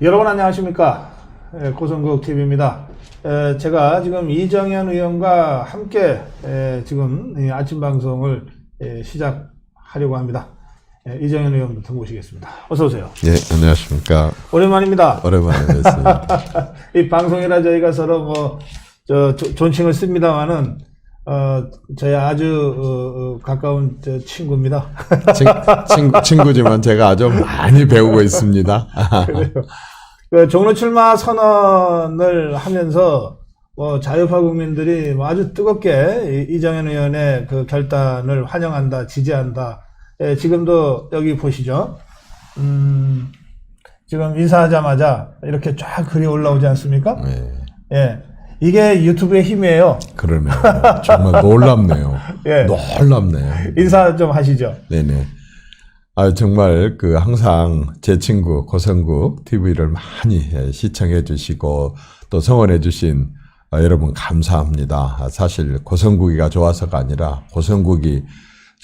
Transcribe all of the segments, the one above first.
여러분 안녕하십니까? 고성국 TV입니다. 제가 지금 이정현 의원과 함께 지금 아침 방송을 시작하려고 합니다. 이정현 의원부터 모시겠습니다. 어서 오세요. 예, 안녕하십니까? 오랜만입니다. 오랜만에 뵙습니다. 이 방송이라 저희가 서로 존칭을 씁니다만은 저희 아주 가까운 친구입니다. 친구지만 제가 아주 많이 배우고 있습니다. 그래요. 종로 출마 선언을 하면서 자유파 국민들이 아주 뜨겁게 이정현 의원의 그 결단을 환영한다, 지지한다. 지금도 여기 보시죠. 지금 인사하자마자 이렇게 쫙 글이 올라오지 않습니까? 네. 예. 이게 유튜브의 힘이에요. 그러네요. 정말 놀랍네요. 예. 놀랍네요. 인사 좀 하시죠. 네네. 정말 항상 제 친구 고성국 TV를 많이 시청해 주시고 또 성원해 주신 여러분 감사합니다. 사실 고성국이가 좋아서가 아니라 고성국이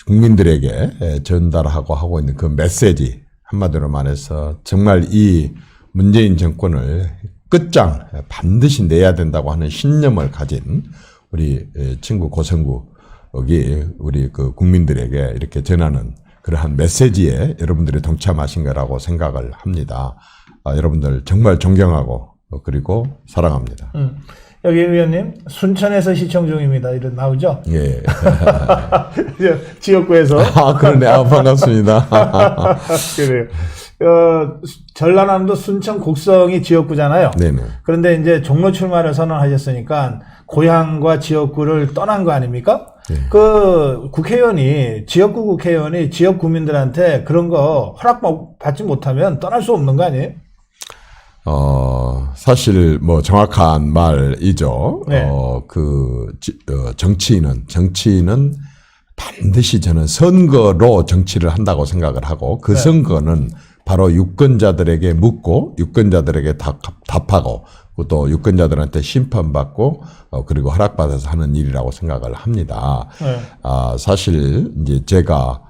국민들에게 전달하고 하고 있는 그 메시지, 한마디로 말해서 정말 이 문재인 정권을 끝장 반드시 내야 된다고 하는 신념을 가진 우리 친구 고성국이 우리 그 국민들에게 이렇게 전하는 그러한 메시지에 여러분들이 동참하신 거라고 생각을 합니다. 여러분들 정말 존경하고 그리고 사랑합니다. 여기 의원님, 순천에서 시청 중입니다. 이런 나오죠? 예. 지역구에서. 그러네. 반갑습니다. 그래요. 전라남도 순천 곡성이 지역구잖아요. 네네. 그런데 이제 종로 출마를 선언하셨으니까 고향과 지역구를 떠난 거 아닙니까? 네. 그 지역구 국회의원이 지역 구민들한테 그런 거 허락받지 못하면 떠날 수 없는 거 아니에요? 사실 정확한 말이죠. 네. 정치인은 반드시 저는 선거로 정치를 한다고 생각을 하고 그 네. 선거는 바로 유권자들에게 묻고 유권자들에게 답하고 또 유권자들한테 심판받고 그리고 허락받아서 하는 일이라고 생각을 합니다. 네. 사실 이제 제가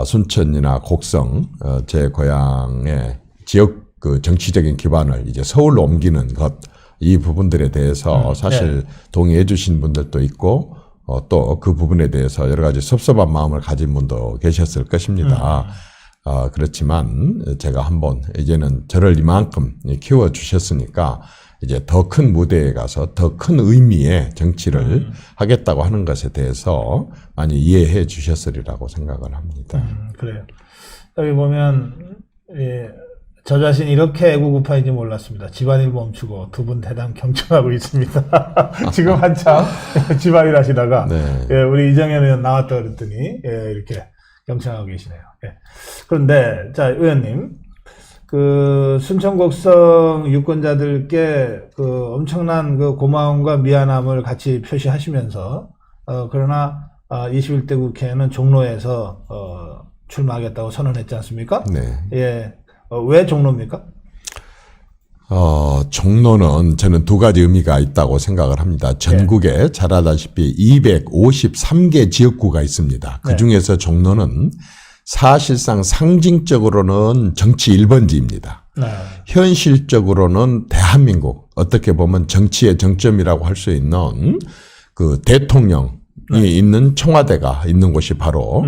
순천이나 곡성 제 고향의 지역 그 정치적인 기반을 이제 서울로 옮기는 것, 이 부분들에 대해서 사실 네. 동의해 주신 분들도 있고 또 그 부분에 대해서 여러 가지 섭섭한 마음을 가진 분도 계셨을 것입니다. 그렇지만 제가 한번 이제는 저를 이만큼 키워주셨으니까 이제 더 큰 무대에 가서 더 큰 의미의 정치를 하겠다고 하는 것에 대해서 많이 이해해 주셨으리라고 생각을 합니다. 그래요. 여기 보면, 저 자신이 이렇게 애국우파인지 몰랐습니다. 집안일 멈추고 두 분 대단 경청하고 있습니다. 지금 한참 집안일 하시다가 네. 우리 이정현 의원 나왔다 그랬더니 이렇게 경청하고 계시네요. 그런데 자 의원님, 그 순천 곡성 유권자들께 그 엄청난 그 고마움과 미안함을 같이 표시하시면서 그러나 21대 국회에는 종로에서 출마하겠다고 선언했지 않습니까? 네. 예. 왜 종로입니까? 종로는 저는 두 가지 의미가 있다고 생각을 합니다. 전국에 잘 알다시피 253개 지역구가 있습니다. 그 중에서 종로는 사실상 상징적으로는 정치 1번지입니다. 네. 현실적으로는 대한민국, 어떻게 보면 정치의 정점이라고 할 수 있는 그 대통령이 있는 청와대가 있는 곳이 바로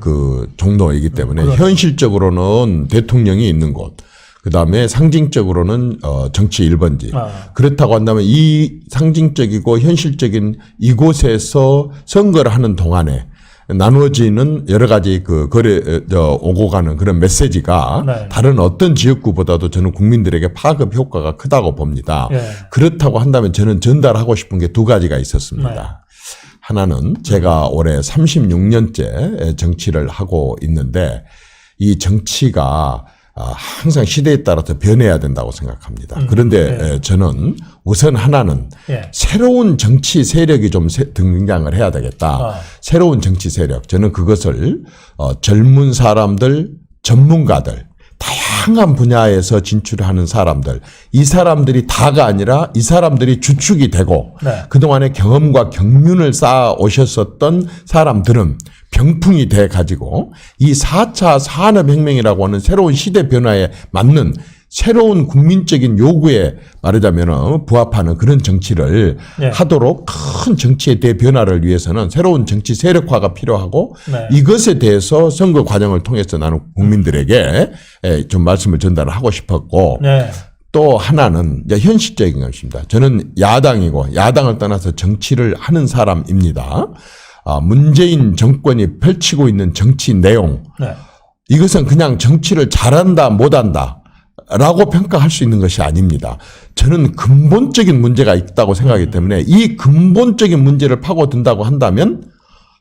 그 종로이기 때문에 현실적으로는 대통령이 있는 곳, 그 다음에 상징적으로는 정치 1번지. 그렇다고 한다면 이 상징적이고 현실적인 이곳에서 선거를 하는 동안에 나누어지는 여러 가지 오고 가는 그런 메시지가 네. 다른 어떤 지역구보다도 저는 국민들에게 파급 효과가 크다고 봅니다. 네. 그렇다고 한다면 저는 전달하고 싶은 게 두 가지가 있었습니다. 네. 하나는 제가 올해 36년째 정치를 하고 있는데 이 정치가 항상 시대에 따라서 변해야 된다고 생각합니다. 그런데 저는 우선 하나는 새로운 정치 세력이 좀 등장을 해야 되겠다. 새로운 정치 세력. 저는 그것을 젊은 사람들, 전문가들, 다양한 분야에서 진출하는 사람들, 이 사람들이 다가 아니라 이 사람들이 주축이 되고 그동안의 경험과 경륜을 쌓아 오셨었던 사람들은 병풍이 돼 가지고 이 4차 산업혁명이라고 하는 새로운 시대 변화에 맞는 새로운 국민적인 요구에 말하자면 부합하는 그런 정치를 네. 하도록 큰 정치의 대변화를 위해서는 새로운 정치 세력화가 필요하고 네. 이것에 대해서 선거 과정을 통해서 나는 국민들에게 좀 말씀을 전달하고 싶었고 네. 또 하나는 이제 현실적인 것입니다. 저는 야당이고 야당을 떠나서 정치를 하는 사람입니다. 문재인 정권이 펼치고 있는 정치 내용 네. 이것은 그냥 정치를 잘한다 못한다 라고 평가할 수 있는 것이 아닙니다. 저는 근본적인 문제가 있다고 생각하기 때문에 이 근본적인 문제를 파고든다고 한다면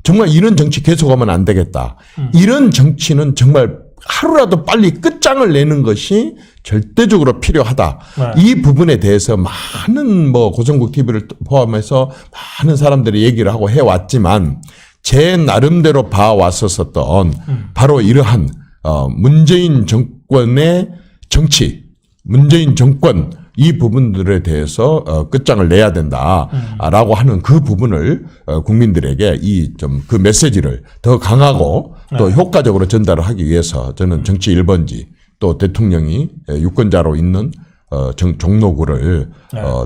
정말 이런 정치 계속하면 안 되겠다. 이런 정치는 정말 하루라도 빨리 끝장을 내는 것이 절대적으로 필요하다. 네. 이 부분에 대해서 많은 고성국 TV를 포함해서 많은 사람들이 얘기를 하고 해왔지만 제 나름대로 봐왔었던 바로 이러한 문재인 정권의 정치, 문재인 정권 이 부분들에 대해서 끝장을 내야 된다라고 하는 그 부분을 국민들에게 그 메시지를 더 강하고 또 효과적으로 전달을 하기 위해서 저는 정치 1번지 또 대통령이 유권자로 있는 종로구를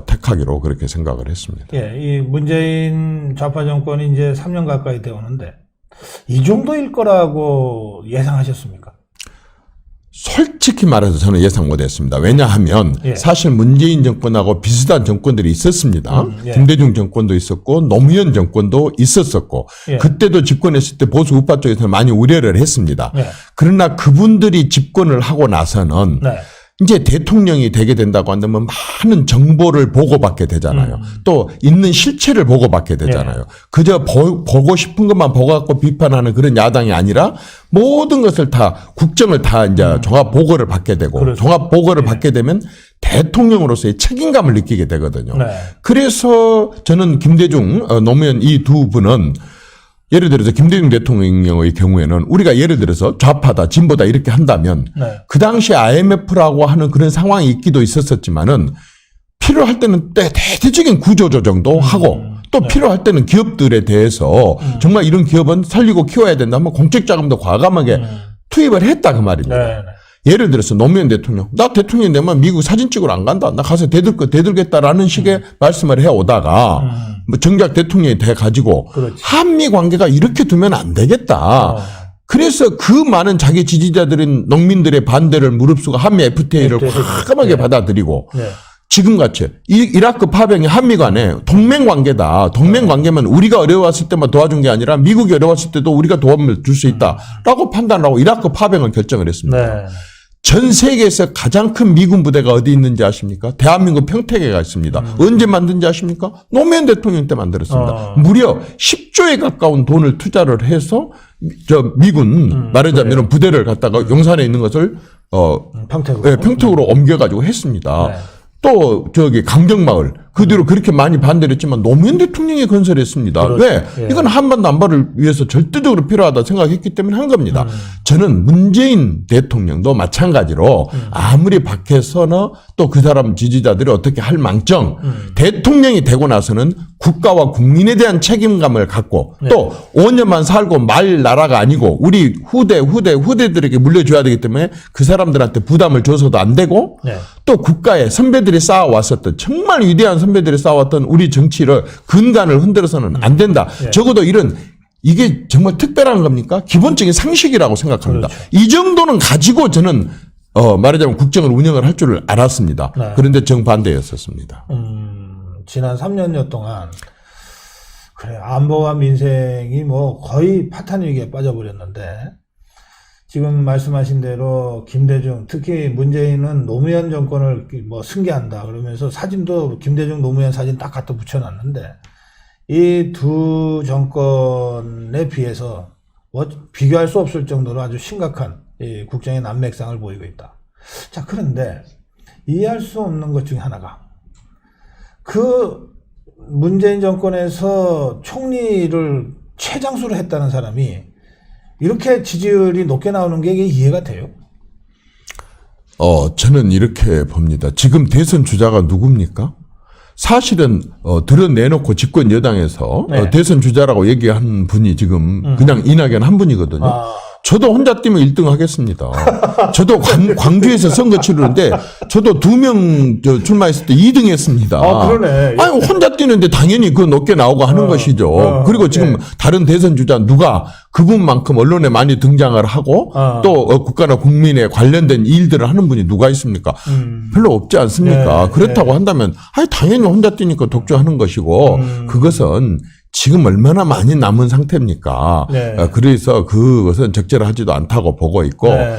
택하기로 그렇게 생각을 했습니다. 예, 이 문재인 좌파 정권이 이제 3년 가까이 되었는데 이 정도일 거라고 예상하셨습니까? 솔직히 말해서 저는 예상 못했습니다. 왜냐하면 사실 문재인 정권하고 비슷한 정권들이 있었습니다. 예. 김대중 정권도 있었고 노무현 정권도 있었었고 예. 그때도 집권했을 때 보수 우파 쪽에서 많이 우려를 했습니다. 예. 그러나 그분들이 집권을 하고 나서는 네. 이제 대통령이 되게 된다고 한다면 많은 정보를 보고받게 되잖아요. 또 있는 실체를 보고받게 되잖아요. 그저 보고 싶은 것만 보고갖고 비판하는 그런 야당이 아니라 모든 것을 다 국정을 다 이제 종합 보고를 받게 되고 그렇죠. 종합 보고를 받게 되면 대통령으로서의 책임감을 느끼게 되거든요. 네. 그래서 저는 김대중, 노무현 이 두 분은 예를 들어서 김대중 대통령의 경우에는 우리가 예를 들어서 좌파다 진보다 이렇게 한다면 네. 그 당시 IMF라고 하는 그런 상황이 있기도 있었지만은 필요할 때는 대대적인 구조조정도 하고 또 필요할 때는 기업들에 대해서 정말 이런 기업은 살리고 키워야 된다면 공적자금도 과감하게 투입을 했다 그 말입니다. 네. 예를 들어서 노무현 대통령, 나 대통령 되면 미국 사진 찍으러 안 간다. 나 가서 대들겠다라는 식의 말씀을 해오다가 정작 대통령이 돼가지고 그렇지. 한미 관계가 이렇게 두면 안 되겠다. 그래서 그 많은 자기 지지자들인 농민들의 반대를 무릅쓰고 한미 FTA를 과감하게 받아들이고 네. 지금같이 이라크 파병이 한미 간에 동맹관계다. 동맹관계면 우리가 어려웠을 때만 도와준 게 아니라 미국이 어려웠을 때도 우리가 도움을 줄 수 있다라고 판단하고 이라크 파병을 결정을 했습니다. 네. 전 세계에서 가장 큰 미군 부대가 어디 있는지 아십니까? 대한민국 평택에가 있습니다. 언제 만든지 아십니까? 노무현 대통령 때 만들었습니다. 무려 10조에 가까운 돈을 투자를 해서 미군 말하자면 부대를 갖다가 용산에 있는 것을 평택으로. 평택으로 옮겨가지고 했습니다. 네. 또 강정마을 그 뒤로 그렇게 많이 반대를 했지만 노무현 대통령이 건설했습니다. 그렇죠. 왜? 예. 이건 한반도 안보를 위해서 절대적으로 필요하다 생각했기 때문에 한 겁니다. 저는 문재인 대통령도 마찬가지로 아무리 밖에서는 또 그 사람 지지자들이 어떻게 할 망정 대통령이 되고 나서는 국가와 국민에 대한 책임감을 갖고 또 5년만 살고 말 나라가 아니고 우리 후대들에게 물려줘야 되기 때문에 그 사람들한테 부담을 줘서도 안 되고 네. 또 국가에 선배들이 쌓아왔었던 정말 위대한 선배들이 쌓아왔던 우리 정치를 근간을 흔들어서는 안 된다. 적어도 이게 정말 특별한 겁니까? 기본적인 상식이라고 생각합니다. 그렇죠. 이 정도는 가지고 저는 말하자면 국정을 운영을 할 줄을 알았습니다. 네. 그런데 정반대였었습니다. 지난 3년여 동안 그래 안보와 민생이 거의 파탄 위기에 빠져버렸는데 지금 말씀하신 대로 김대중 특히 문재인은 노무현 정권을 승계한다 그러면서 사진도 김대중 노무현 사진 딱 갖다 붙여놨는데 이 두 정권에 비해서 비교할 수 없을 정도로 아주 심각한 이 국정의 난맥상을 보이고 있다. 자, 그런데 이해할 수 없는 것 중에 하나가 그 문재인 정권에서 총리를 최장수로 했다는 사람이 이렇게 지지율이 높게 나오는 게 이게 이해가 돼요? 저는 이렇게 봅니다. 지금 대선 주자가 누굽니까? 사실은 드러내놓고 집권 여당에서 네. 대선 주자라고 얘기한 분이 지금 그냥 이낙연 한 분이거든요. 저도 혼자 뛰면 1등 하겠습니다. 저도 광주에서 선거 치르는데 저도 2명 출마했을 때 2등 했습니다. 아, 그러네. 아니, 혼자 뛰는데 당연히 그 높게 나오고 하는 것이죠. 그리고 지금 다른 대선 주자 누가 그분만큼 언론에 많이 등장을 하고 또 국가나 국민에 관련된 일들을 하는 분이 누가 있습니까? 별로 없지 않습니까? 네, 그렇다고 한다면 아니, 당연히 혼자 뛰니까 독주하는 것이고 그것은 지금 얼마나 많이 남은 상태입니까? 네. 그래서 그것은 적절하지도 않다고 보고 있고, 네.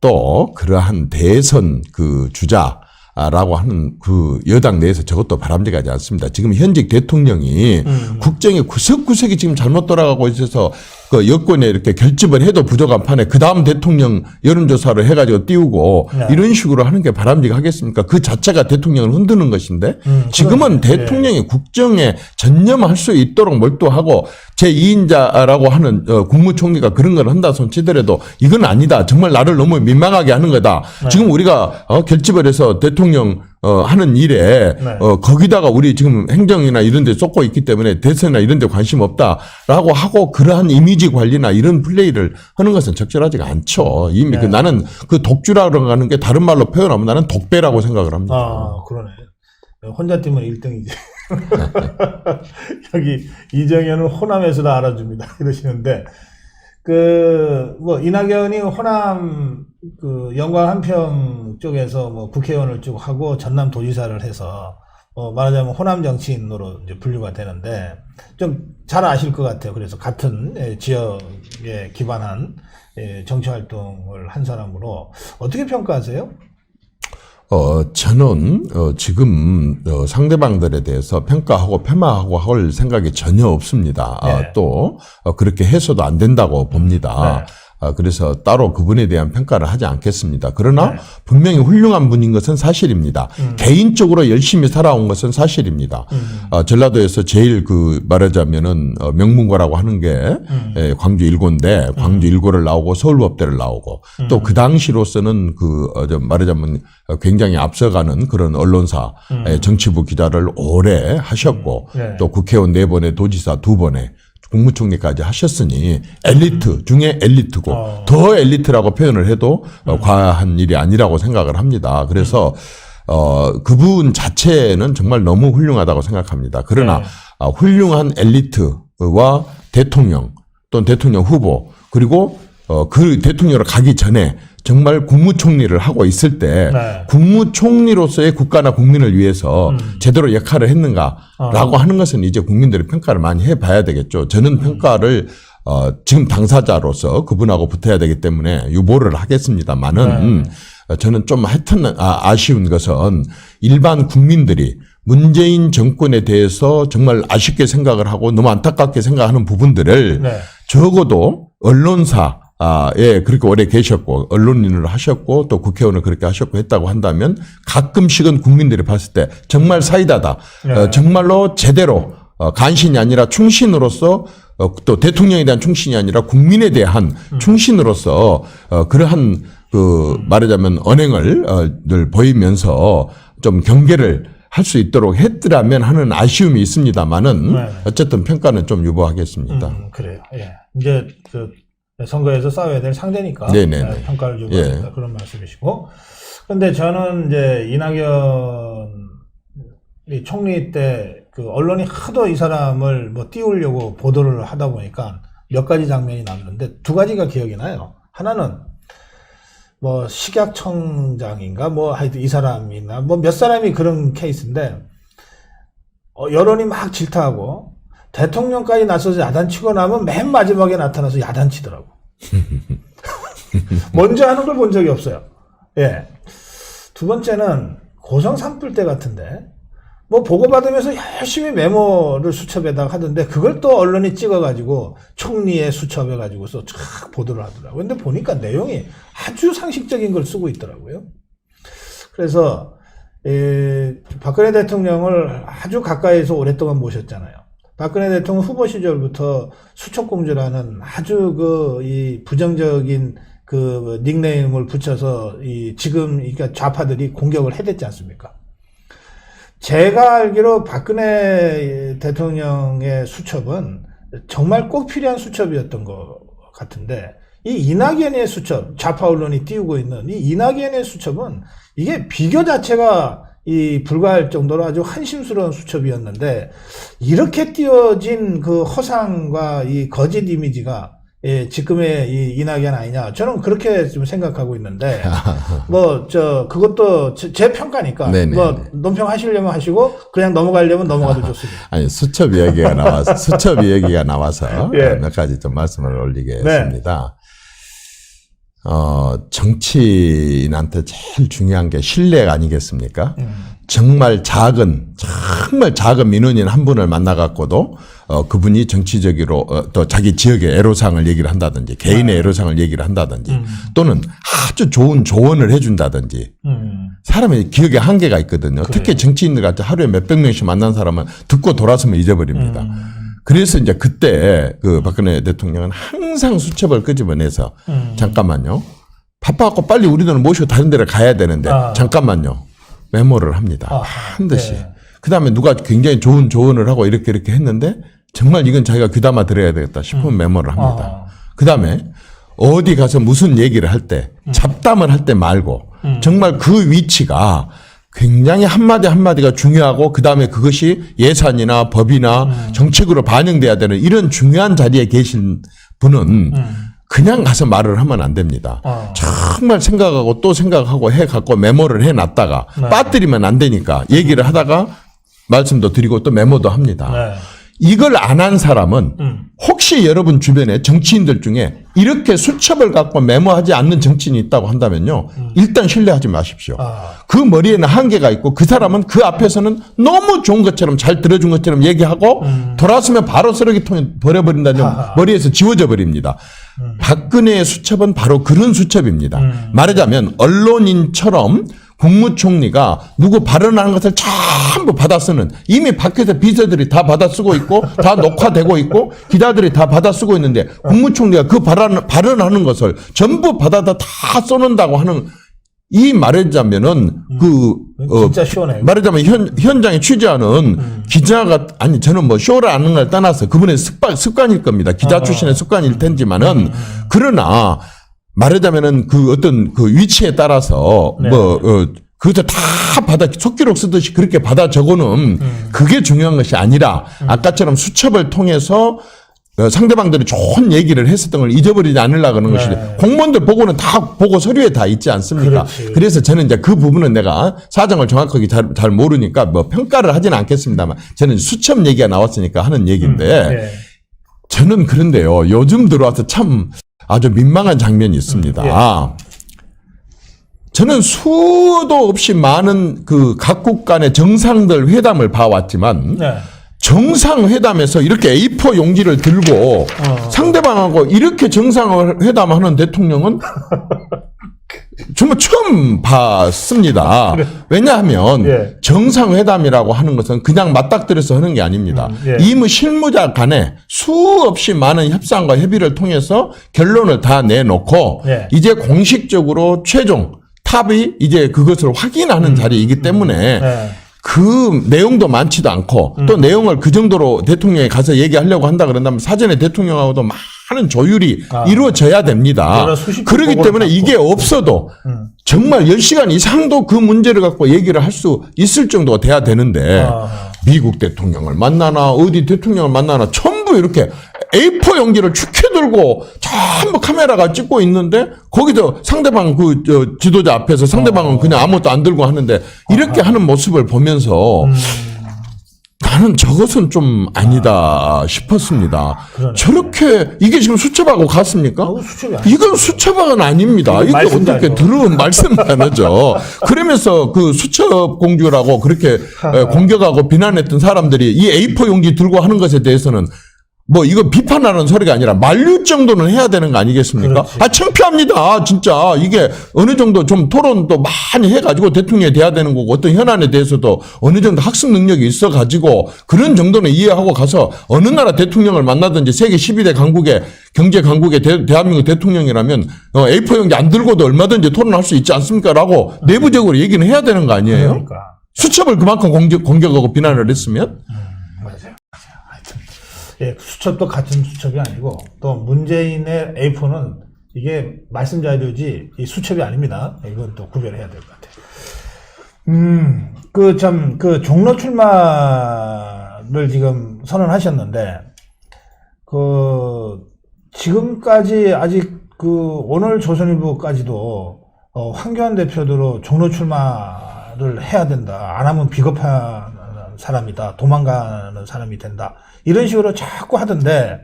또 그러한 대선 그 주자라고 하는 그 여당 내에서 저것도 바람직하지 않습니다. 지금 현직 대통령이 국정의 구석구석이 지금 잘못 돌아가고 있어서 그 여권에 이렇게 결집을 해도 부족한 판에 그 다음 대통령 여론조사를 해가지고 띄우고 네. 이런 식으로 하는 게 바람직하겠습니까? 그 자체가 대통령을 흔드는 것인데 지금은 대통령이 국정에 전념할 수 있도록 몰두하고 제2인자라고 하는 국무총리가 그런 걸 한다 손 치더라도 이건 아니다. 정말 나를 너무 민망하게 하는 거다. 지금 우리가 결집을 해서 대통령 하는 일에 거기다가 우리 지금 행정이나 이런 데 쏟고 있기 때문에 대선이나 이런 데 관심 없다라고 하고 그러한 이미지 관리나 이런 플레이를 하는 것은 적절하지가 않죠. 이미 나는 그 독주라고 하는 게 다른 말로 표현하면 나는 독배라고 생각을 합니다. 아, 그러네. 혼자 뛰면 1등이지. 여기 이정현은 호남에서도 알아줍니다. 이러시는데, 이낙연이 호남, 영광 한평 쪽에서 국회의원을 쭉 하고 전남 도지사를 해서, 말하자면 호남 정치인으로 이제 분류가 되는데, 좀 잘 아실 것 같아요. 그래서 같은 지역에 기반한 정치 활동을 한 사람으로 어떻게 평가하세요? 저는, 지금, 상대방들에 대해서 평가하고 폄하하고 할 생각이 전혀 없습니다. 네. 또, 그렇게 해서도 안 된다고 봅니다. 네. 그래서 따로 그분에 대한 평가를 하지 않겠습니다. 그러나 네. 분명히 훌륭한 분인 것은 사실입니다. 개인적으로 열심히 살아온 것은 사실입니다. 전라도에서 제일 말하자면은 명문고라고 하는 게 광주 일고인데 광주 일고를 나오고 서울법대를 나오고 또 그 당시로서는 말하자면 굉장히 앞서가는 그런 언론사 정치부 기자를 오래 하셨고 네. 또 국회의원 4번에 도지사 2번에 국무총리까지 하셨으니 엘리트 중에 엘리트고 더 엘리트라고 표현을 해도 과한 일이 아니라고 생각을 합니다. 그래서 그분 자체는 정말 너무 훌륭하다고 생각합니다. 그러나 훌륭한 엘리트와 대통령 또는 대통령 후보 그리고 그 대통령으로 가기 전에 정말 국무총리를 하고 있을 때 국무총리로서의 국가나 국민을 위해서 제대로 역할을 했는가라고 하는 것은 이제 국민들이 평가를 많이 해봐야 되겠죠. 저는 평가를 지금 당사자로서 그분하고 붙어야 되기 때문에 유보를 하겠습니다만은 저는 좀 하여튼 아쉬운 것은 일반 국민들이 문재인 정권에 대해서 정말 아쉽게 생각을 하고 너무 안타깝게 생각하는 부분들을 적어도 언론사 그렇게 오래 계셨고, 언론인을 하셨고, 또 국회의원을 그렇게 하셨고 했다고 한다면, 가끔씩은 국민들이 봤을 때, 정말 사이다다. 정말로 제대로, 간신이 아니라 충신으로서, 또 대통령에 대한 충신이 아니라 국민에 대한 충신으로서, 그러한, 말하자면 언행을 보이면서 좀 경계를 할 수 있도록 했더라면 하는 아쉬움이 있습니다만은, 어쨌든 평가는 좀 유보하겠습니다. 그래요. 예. 이제, 선거에서 싸워야 될 상대니까 평가를 주고 그런 말씀이시고. 근데 저는 이제 이낙연 총리 때 언론이 하도 이 사람을 띄우려고 보도를 하다 보니까 몇 가지 장면이 남는데 두 가지가 기억이 나요. 하나는 식약청장인가 하여튼 이 사람이나 몇 사람이 그런 케이스인데 여론이 막 질타하고 대통령까지 나서서 야단치고 나면 맨 마지막에 나타나서 야단치더라고. 먼저 하는 걸 본 적이 없어요. 예. 두 번째는 고성 산불 때 같은데, 보고받으면서 열심히 메모를 수첩에다가 하던데, 그걸 또 언론이 찍어가지고, 총리의 수첩해가지고서 쫙 보도를 하더라고요. 근데 보니까 내용이 아주 상식적인 걸 쓰고 있더라고요. 그래서, 박근혜 대통령을 아주 가까이서 오랫동안 모셨잖아요. 박근혜 대통령 후보 시절부터 수첩공주라는 아주 이 부정적인 닉네임을 붙여서 지금 그러니까 좌파들이 공격을 해댔지 않습니까? 제가 알기로 박근혜 대통령의 수첩은 정말 꼭 필요한 수첩이었던 것 같은데 이 이낙연의 수첩, 좌파 언론이 띄우고 있는 이 이낙연의 수첩은 이게 비교 자체가 불가할 정도로 아주 한심스러운 수첩이었는데, 이렇게 띄워진 그 허상과 이 거짓 이미지가 지금의 이 이낙연 아니냐, 저는 그렇게 좀 생각하고 있는데, 그것도 제 평가니까, 네네. 논평하시려면 하시고, 그냥 넘어가려면 넘어가도 좋습니다. 아니, 수첩 이야기가 나와서 예. 몇 가지 좀 말씀을 올리겠습니다. 정치인한테 제일 중요한 게 신뢰가 아니겠습니까? 정말 작은 민원인 한 분을 만나갖고도, 그분이 정치적으로, 또 자기 지역의 애로사항을 얘기를 한다든지, 개인의 애로사항을 얘기를 한다든지, 또는 아주 좋은 조언을 해준다든지, 사람의 기억에 한계가 있거든요. 특히 정치인들 같이 하루에 몇백 명씩 만난 사람은 듣고 돌아서면 잊어버립니다. 그래서 이제 그때 그 박근혜 대통령은 항상 수첩을 끄집어내서 잠깐만요. 바빠갖고 빨리 우리들은 모시고 다른 데를 가야 되는데 잠깐만요. 메모를 합니다. 반드시. 네. 그 다음에 누가 굉장히 좋은 조언을 하고 이렇게 했는데 정말 이건 자기가 귀담아 들어야 되겠다 싶으면 메모를 합니다. 그 다음에 어디 가서 무슨 얘기를 할 때 잡담을 할 때 말고 정말 그 위치가 굉장히 한마디 한마디가 중요하고 그 다음에 그것이 예산이나 법이나 정책으로 반영돼야 되는 이런 중요한 자리에 계신 분은 그냥 가서 말을 하면 안 됩니다. 정말 생각하고 또 생각하고 해갖고 메모를 해놨다가 빠뜨리면 안 되니까 얘기를 하다가 말씀도 드리고 또 메모도 합니다. 네. 이걸 안 한 사람은 혹시 여러분 주변에 정치인들 중에 이렇게 수첩을 갖고 메모하지 않는 정치인이 있다고 한다면요. 일단 신뢰하지 마십시오. 그 머리에는 한계가 있고 그 사람은 그 앞에서는 너무 좋은 것처럼 잘 들어준 것처럼 얘기하고 돌아서면 바로 쓰레기통에 버려버린다는 머리에서 지워져 버립니다. 박근혜의 수첩은 바로 그런 수첩입니다. 말하자면 언론인처럼 국무총리가 누구 발언하는 것을 전부 받아 쓰는, 이미 밖에서 비서들이 다 받아 쓰고 있고 다 녹화되고 있고 기자들이 다 받아 쓰고 있는데 국무총리가 그 발언하는 것을 전부 받아다 다 써놓는다고 하는, 이 말하자면은 진짜 시원해요. 말하자면 현장에 취재하는 기자가, 아니 저는 뭐 쇼를 하는 걸 떠나서 그분의 습관일 겁니다. 기자 출신의 습관일 텐지만은, 그러나 말하자면은 그 어떤 그 위치에 따라서 그것을 다 속기록 쓰듯이 그렇게 받아 적어놓은 그게 중요한 것이 아니라 아까처럼 수첩을 통해서 상대방들이 좋은 얘기를 했었던 걸 잊어버리지 않으려고 하는 것이, 공무원들 보고는 다 보고 서류에 다 있지 않습니까? 그렇지. 그래서 저는 이제 그 부분은 내가 사정을 정확하게 잘 모르니까 뭐 평가를 하지는 않겠습니다만, 저는 수첩 얘기가 나왔으니까 하는 얘기인데, 저는 그런데요, 요즘 들어와서 참 아주 민망한 장면이 있습니다. 저는 수도 없이 많은 그 각국 간의 정상들 회담을 봐왔지만, 정상회담에서 이렇게 A4 용지를 들고 상대방하고 이렇게 정상회담하는 대통령은 정말 처음 봤습니다. 왜냐하면 정상회담이라고 하는 것은 그냥 맞닥뜨려서 하는 게 아닙니다. 이미 실무자 간에 수없이 많은 협상과 협의를 통해서 결론을 다 내놓고 이제 공식적으로 최종 탑이 이제 그것을 확인하는 자리이기 때문에 그 내용도 많지도 않고 또 내용을 그 정도로 대통령이 가서 얘기하려고 한다 그런다면 사전에 대통령하고도 많은 조율이 이루어져야 됩니다. 그렇기 때문에 이게 없어도 정말 10시간 이상도 그 문제를 갖고 얘기를 할 수 있을 정도가 돼야 되는데, 미국 대통령을 만나나 어디 대통령을 만나나 전부 이렇게 A4 용지를 축해 들고 전부 카메라가 찍고 있는데, 거기서 상대방 지도자 앞에서 상대방은 그냥 아무것도 안 들고 하는데, 이렇게 하는 모습을 보면서 나는 저것은 좀 아니다 싶었습니다. 저렇게 이게 지금 수첩하고 같습니까? 이건 수첩하고는 아닙니다. 이게 어떻게 들은 말씀만 하죠. 그러면서 그 수첩 공주라고 그렇게 공격하고 비난했던 사람들이 이 A4 용지 들고 하는 것에 대해서는 뭐 이거 비판하는 소리가 아니라 만류 정도는 해야 되는 거 아니겠습니까? 창피합니다. 진짜 이게 어느 정도 좀 토론도 많이 해가지고 대통령이 돼야 되는 거고, 어떤 현안에 대해서도 어느 정도 학습 능력이 있어가지고 그런 정도는 이해하고 가서 어느 나라 대통령을 만나든지 세계 12대 강국의 경제 강국의 대한민국 대통령이라면 A4 용지 안 들고도 얼마든지 토론할 수 있지 않습니까? 라고 내부적으로 얘기는 해야 되는 거 아니에요? 그러니까. 수첩을 그만큼 공격하고 비난을 했으면? 맞아요. 수첩도 같은 수첩이 아니고, 또 문재인의 A4는 이게 말씀 자료지 이 수첩이 아닙니다. 이건 또 구별해야 될 것 같아요. 그 종로 출마를 지금 선언하셨는데, 지금까지 아직 오늘 조선일보까지도, 황교안 대표도 종로 출마를 해야 된다. 안 하면 비겁한 사람이다. 도망가는 사람이 된다. 이런 식으로 자꾸 하던데,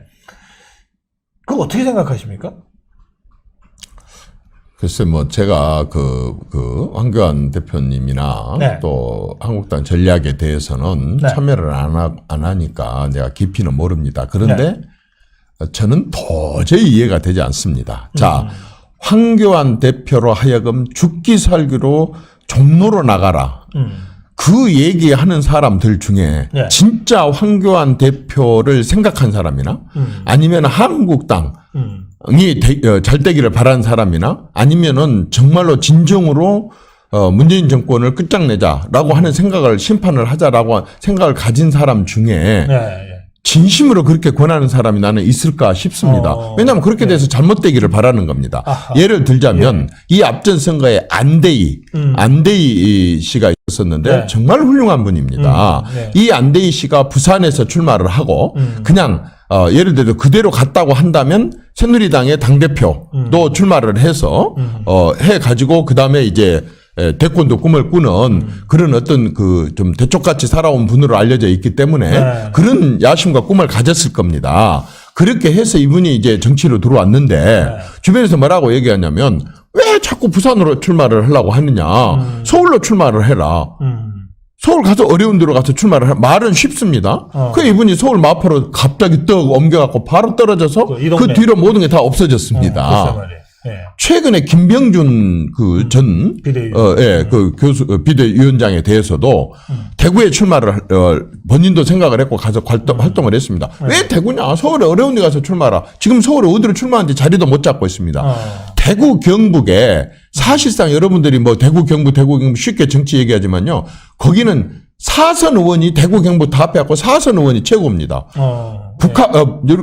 그거 어떻게 생각하십니까? 글쎄, 제가 황교안 대표님이나 네. 또 한국당 전략에 대해서는 네. 참여를 안 하니까 내가 깊이는 모릅니다. 그런데 저는 도저히 이해가 되지 않습니다. 자, 황교안 대표로 하여금 죽기 살기로 종로로 나가라. 그 얘기하는 사람들 중에 네. 진짜 황교안 대표를 생각한 사람이나 아니면 한국당 잘 되기를 바라는 사람이나 아니면은 정말로 진정으로 문재인 정권을 끝장내자라고 하는 생각을 심판을 하자라고 생각을 가진 사람 중에 진심으로 그렇게 권하는 사람이 나는 있을까 싶습니다. 왜냐하면 그렇게 돼서 잘못되기를 바라는 겁니다. 아하. 예를 들자면 이 앞전 선거에 안대희 씨가 있었는데 네. 정말 훌륭한 분입니다. 네. 이 안대희 씨가 부산에서 출마를 하고 그냥 예를 들어 그대로 갔다고 한다면 새누리당의 당대표도 출마를 해서 해가지고 그 다음에 이제 대권도 꿈을 꾸는 그런 어떤 좀 대쪽같이 살아온 분으로 알려져 있기 때문에 네. 그런 야심과 꿈을 가졌을 겁니다. 그렇게 해서 이분이 이제 정치로 들어왔는데 주변에서 뭐라고 얘기하냐면 왜 자꾸 부산으로 출마를 하려고 하느냐. 서울로 출마를 해라. 서울 가서 어려운 데로 가서 출마를 해. 말은 쉽습니다. 그 이분이 서울 마포로 갑자기 떡 옮겨갖고 바로 떨어져서 그 뒤로 모든 게 다 없어졌습니다. 글쎄 말이에요. 예. 최근에 김병준 전 비대위원장에 대해서도 대구에 출마를 본인도 생각을 했고 가서 활동을 했습니다. 왜 대구냐? 서울에 어려운 데 가서 출마하라. 지금 서울에 어디로 출마하는지 자리도 못 잡고 있습니다. 대구 경북에 사실상 여러분들이 대구 경북 쉽게 정치 얘기하지만요. 거기는 사선 의원이 대구 경북 다 합해갖고 사선 의원이 최고입니다.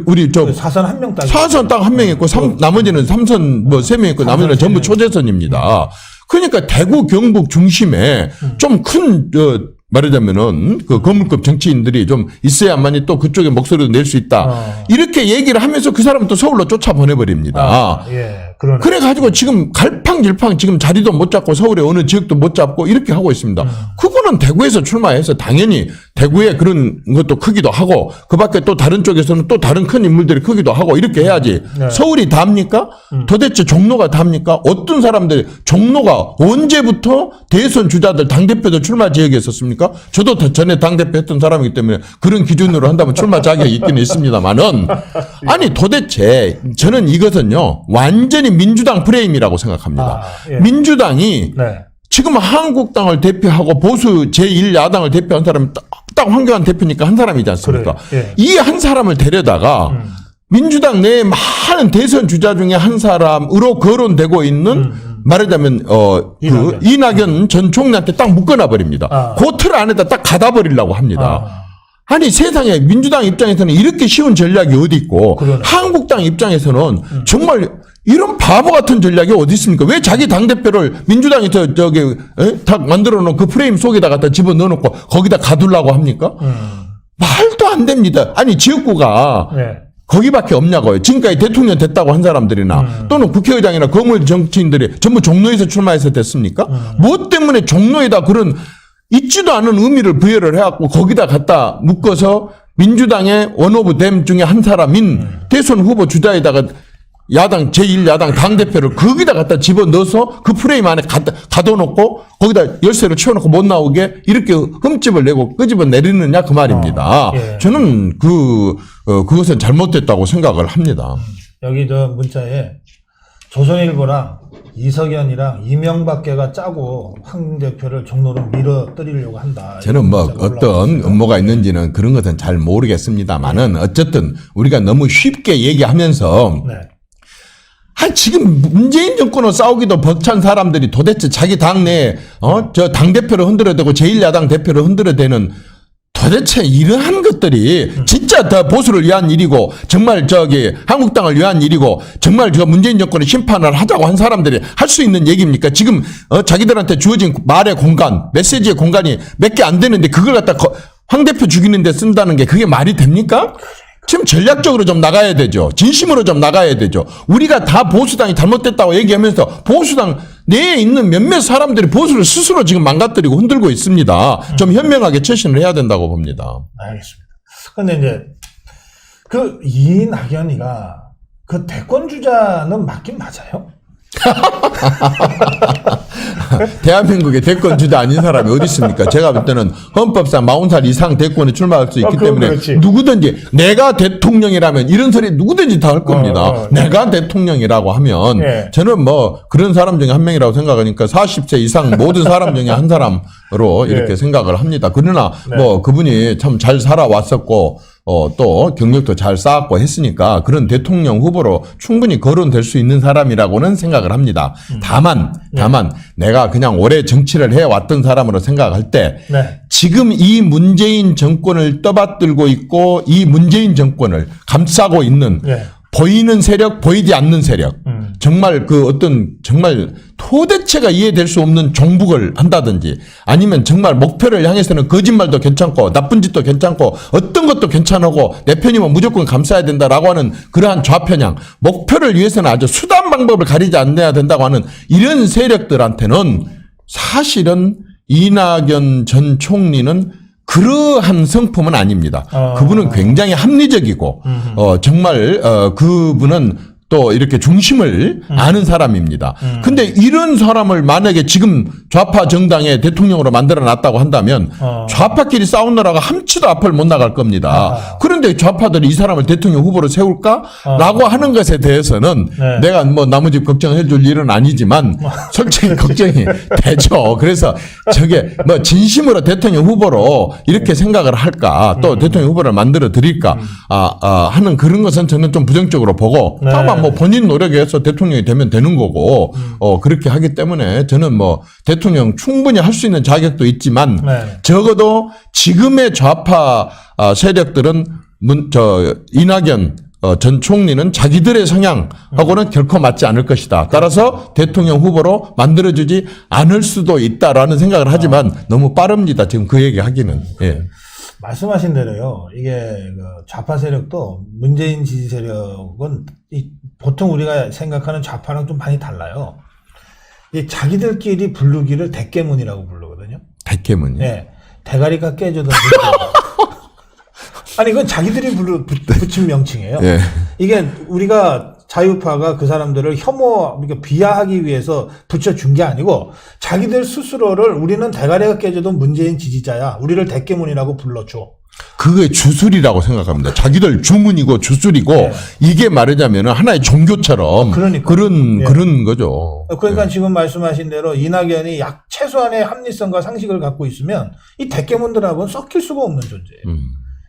우리 사선 한 명 딱. 사선 딱 한 명 있고, 나머지는 삼선 세 명 있고, 나머지는 전부 초재선입니다. 그러니까 대구 경북 중심에 좀 큰, 말하자면은 거물급 정치인들이 좀 있어야만이 또 그쪽에 목소리도 낼 수 있다. 이렇게 얘기를 하면서 그 사람은 또 서울로 쫓아보내버립니다. 그래가지고 지금 갈팡질팡 지금 자리도 못 잡고 서울에 어느 지역도 못 잡고 이렇게 하고 있습니다. 그분은 대구에서 출마해서 당연히 대구에 그런 것도 크기도 하고 그 밖에 또 다른 쪽에서는 또 다른 큰 인물들이 크기도 하고 이렇게 해야지. 서울이 답니까? 도대체 종로가 답니까? 어떤 사람들이 종로가 언제부터 대선 주자들 당대표도 출마 지역에 있었습니까? 저도 전에 당대표 했던 사람이기 때문에 그런 기준으로 한다면 출마 자격이 있기는 있습니다만은 아니 도대체 저는 이것은요 완전히 민주당 프레임이라고 생각합니다. 민주당이 지금 한국당을 대표하고 보수 제1야당을 대표한 사람이 딱 황교안 대표니까 한 사람이지 않습니까? 이 한 사람을 데려다가 민주당 내에 많은 대선 주자 중에 한 사람으로 거론되고 있는 말하자면 이낙연 전 총리한테 딱 묶어놔 버립니다. 그 틀 안에다 딱 가다 버리려고 합니다. 아니 세상에 민주당 입장에서는 이렇게 쉬운 전략이 어디 있고 한국당 입장에서는 정말 이런 바보 같은 전략이 어디 있습니까? 왜 자기 당대표를 민주당이 딱 만들어 놓은 그 프레임 속에다 갖다 집어 넣어 놓고 거기다 가두려고 합니까? 말도 안 됩니다. 아니 지역구가 거기밖에 없냐고요. 지금까지 대통령 됐다고 한 사람들이나 또는 국회의장이나 거물 정치인들이 전부 종로에서 출마해서 됐습니까? 뭐 때문에 종로에다 그런 있지도 않은 의미를 부여를 해갖고 거기다 갖다 묶어서 민주당의 원오브 댐 중에 한 사람인 대선 후보 주자에다가 야당 제1야당 당대표를 거기다 갖다 집어넣어서 그 프레임 안에 가둬놓고 거기다 열쇠로 채워놓고 못 나오게 이렇게 흠집을 내고 끄집어 내리느냐 그 말입니다. 저는 그것은 잘못됐다고 생각을 합니다. 여기 저 문자에 조선일보랑 이석연이랑 이명박계가 짜고 황 대표를 종로로 밀어뜨리려고 한다. 저는 어떤 음모가 있는지는 그런 것은 잘 모르겠습니다만은 어쨌든 우리가 너무 쉽게 얘기하면서 지금 문재인 정권으로 싸우기도 벅찬 사람들이 도대체 자기 당내에 저 당대표를 흔들어대고 제1야당 대표를 흔들어대는 도대체 이러한 것 것들이 진짜 더 보수를 위한 일이고 정말 한국당을 위한 일이고 정말 문재인 정권의 심판을 하자고 한 사람들이 할 수 있는 얘기입니까? 지금 자기들한테 주어진 말의 공간, 메시지의 공간이 몇 개 안 되는데 그걸 갖다 황 대표 죽이는 데 쓴다는 게 그게 말이 됩니까? 지금 전략적으로 좀 나가야 되죠. 진심으로 좀 나가야 되죠. 우리가 다 보수당이 잘못됐다고 얘기하면서 보수당 내에 있는 몇몇 사람들이 보수를 스스로 지금 망가뜨리고 흔들고 있습니다. 좀 현명하게 처신을 해야 된다고 봅니다. 알겠습니다. 근데 이제 그 이낙연이가 그 대권 주자는 맞긴 맞아요? 대한민국의 대권 주자 아닌 사람이 어디 있습니까? 제가 볼 때는 헌법상 40살 이상 대권에 출마할 수 있기 때문에 그렇지. 누구든지 내가 대통령이라면 이런 소리 누구든지 다 할 겁니다. 내가 대통령이라고 하면 예. 저는 뭐 그런 사람 중에 한 명이라고 생각하니까 40세 이상 모든 사람 중에 한 사람으로 이렇게 예. 생각을 합니다. 그러나 네. 뭐 그분이 참 잘 살아왔었고 또 경력도 잘 쌓았고 했으니까 그런 대통령 후보로 충분히 거론될 수 있는 사람이라고는 생각을 합니다. 다만 내가 그냥 오래 정치를 해왔던 사람으로 생각할 때 네. 지금 이 문재인 정권을 떠받들고 있고 이 문재인 정권을 감싸고 있는 네. 보이는 세력, 보이지 않는 세력, 정말 정말 도대체가 이해될 수 없는 종북을 한다든지 아니면 정말 목표를 향해서는 거짓말도 괜찮고 나쁜 짓도 괜찮고 어떤 것도 괜찮고 내 편이면 무조건 감싸야 된다라고 하는 그러한 좌편향, 목표를 위해서는 아주 수단 방법을 가리지 않아야 된다고 하는 이런 세력들한테는 사실은 이낙연 전 총리는 그러한 성품은 아닙니다. 그분은 굉장히 합리적이고 정말 그분은 또 이렇게 중심을 아는 사람입니다. 근데 이런 사람을 만약에 지금 좌파 정당의 대통령으로 만들어 놨다고 한다면 좌파끼리 싸우느라가 한치도 앞을 못 나갈 겁니다. 그런데 좌파들이 이 사람을 대통령 후보로 세울까? 라고 하는 것에 대해서는 네. 내가 뭐 나머지 걱정해 줄 일은 아니지만 솔직히 걱정이 되죠. 그래서 저게 뭐 진심으로 대통령 후보로 이렇게 생각을 할까? 또 대통령 후보를 만들어 드릴까? 하는 그런 것은 저는 좀 부정적으로 보고 네. 다만 뭐 본인 노력에 서 대통령이 되면 되는 거고 그렇게 하기 때문에 저는 뭐 대통령 충분히 할 수 있는 자격도 있지만 네. 적어도 지금의 좌파 세력들은 이낙연 전 총리는 자기들의 성향하고는 결코 맞지 않을 것이다. 따라서 대통령 후보로 만들어주지 않을 수도 있다라는 생각을 하지만 너무 빠릅니다. 지금 그 얘기 하기는. 예. 말씀하신 대로요. 이게 그 좌파 세력도 문재인 지지 세력은 보통 우리가 생각하는 좌파랑 좀 많이 달라요. 이 자기들끼리 부르기를 대깨문이라고 부르거든요. 대깨문이. 네, 대가리가 깨져도 아니 이건 자기들이 붙인 명칭이에요. 예. 이게 우리가 자유파가 그 사람들을 그러니까 비하하기 위해서 붙여준 게 아니고 자기들 스스로를 우리는 대가리가 깨져도 문재인 지지자야. 우리를 대깨문이라고 불러줘. 그게 주술이라고 생각합니다. 자기들 주문이고 주술이고 네. 이게 말하자면 하나의 종교처럼 그러니까. 그런 거죠. 그러니까 지금 말씀하신 대로 이낙연이 최소한의 합리성과 상식을 갖고 있으면 이 대깨문들하고는 섞일 수가 없는 존재예요.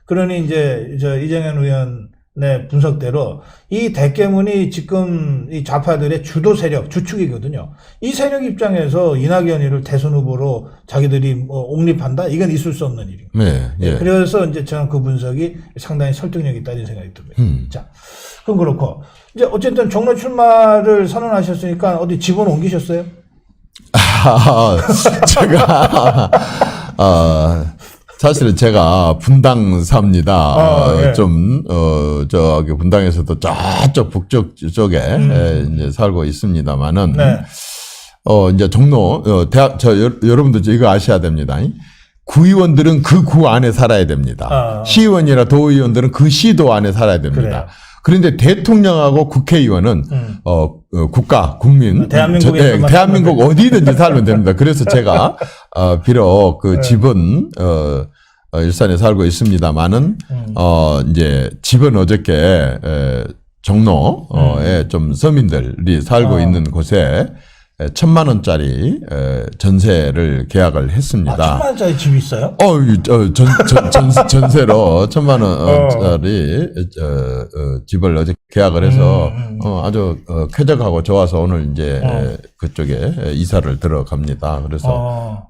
그러니 이제 이정현 의원의 분석대로 이 대깨문이 지금 이 좌파들의 주도 세력, 주축이거든요. 이 세력 입장에서 이낙연이를 대선 후보로 자기들이 옹립한다? 이건 있을 수 없는 일입니다. 네, 예. 그래서 이제 저는 그 분석이 상당히 설득력이 있다는 생각이 듭니다. 자, 그럼 그렇고 이제 어쨌든 종로 출마를 선언하셨으니까 어디 집은 옮기셨어요? 제가 사실은 제가 분당 삽니다. 예. 저기 분당에서도 저쪽 북쪽 쪽에 이제 살고 있습니다만은 네. 이제 종로 여러분들 이거 아셔야 됩니다. 구의원들은 그 구 안에 살아야 됩니다. 시의원이나 도의원들은 그 시도 안에 살아야 됩니다. 그래요. 그런데 대통령하고 국회의원은 국민 대한민국 어디든지 살면 됩니다. 그래서 제가 비록 그 집은 일산에 살고 있습니다만은 이제 집은 어저께 종로에 좀 서민들이 살고 있는 곳에 1,000만 원짜리 전세를 계약을 했습니다. 1,000만 원짜리 집이 있어요? 전세로 1,000만 원짜리 집을 어제 계약을 해서 아주 쾌적하고 좋아서 오늘 이제 그쪽에 이사를 들어갑니다. 그래서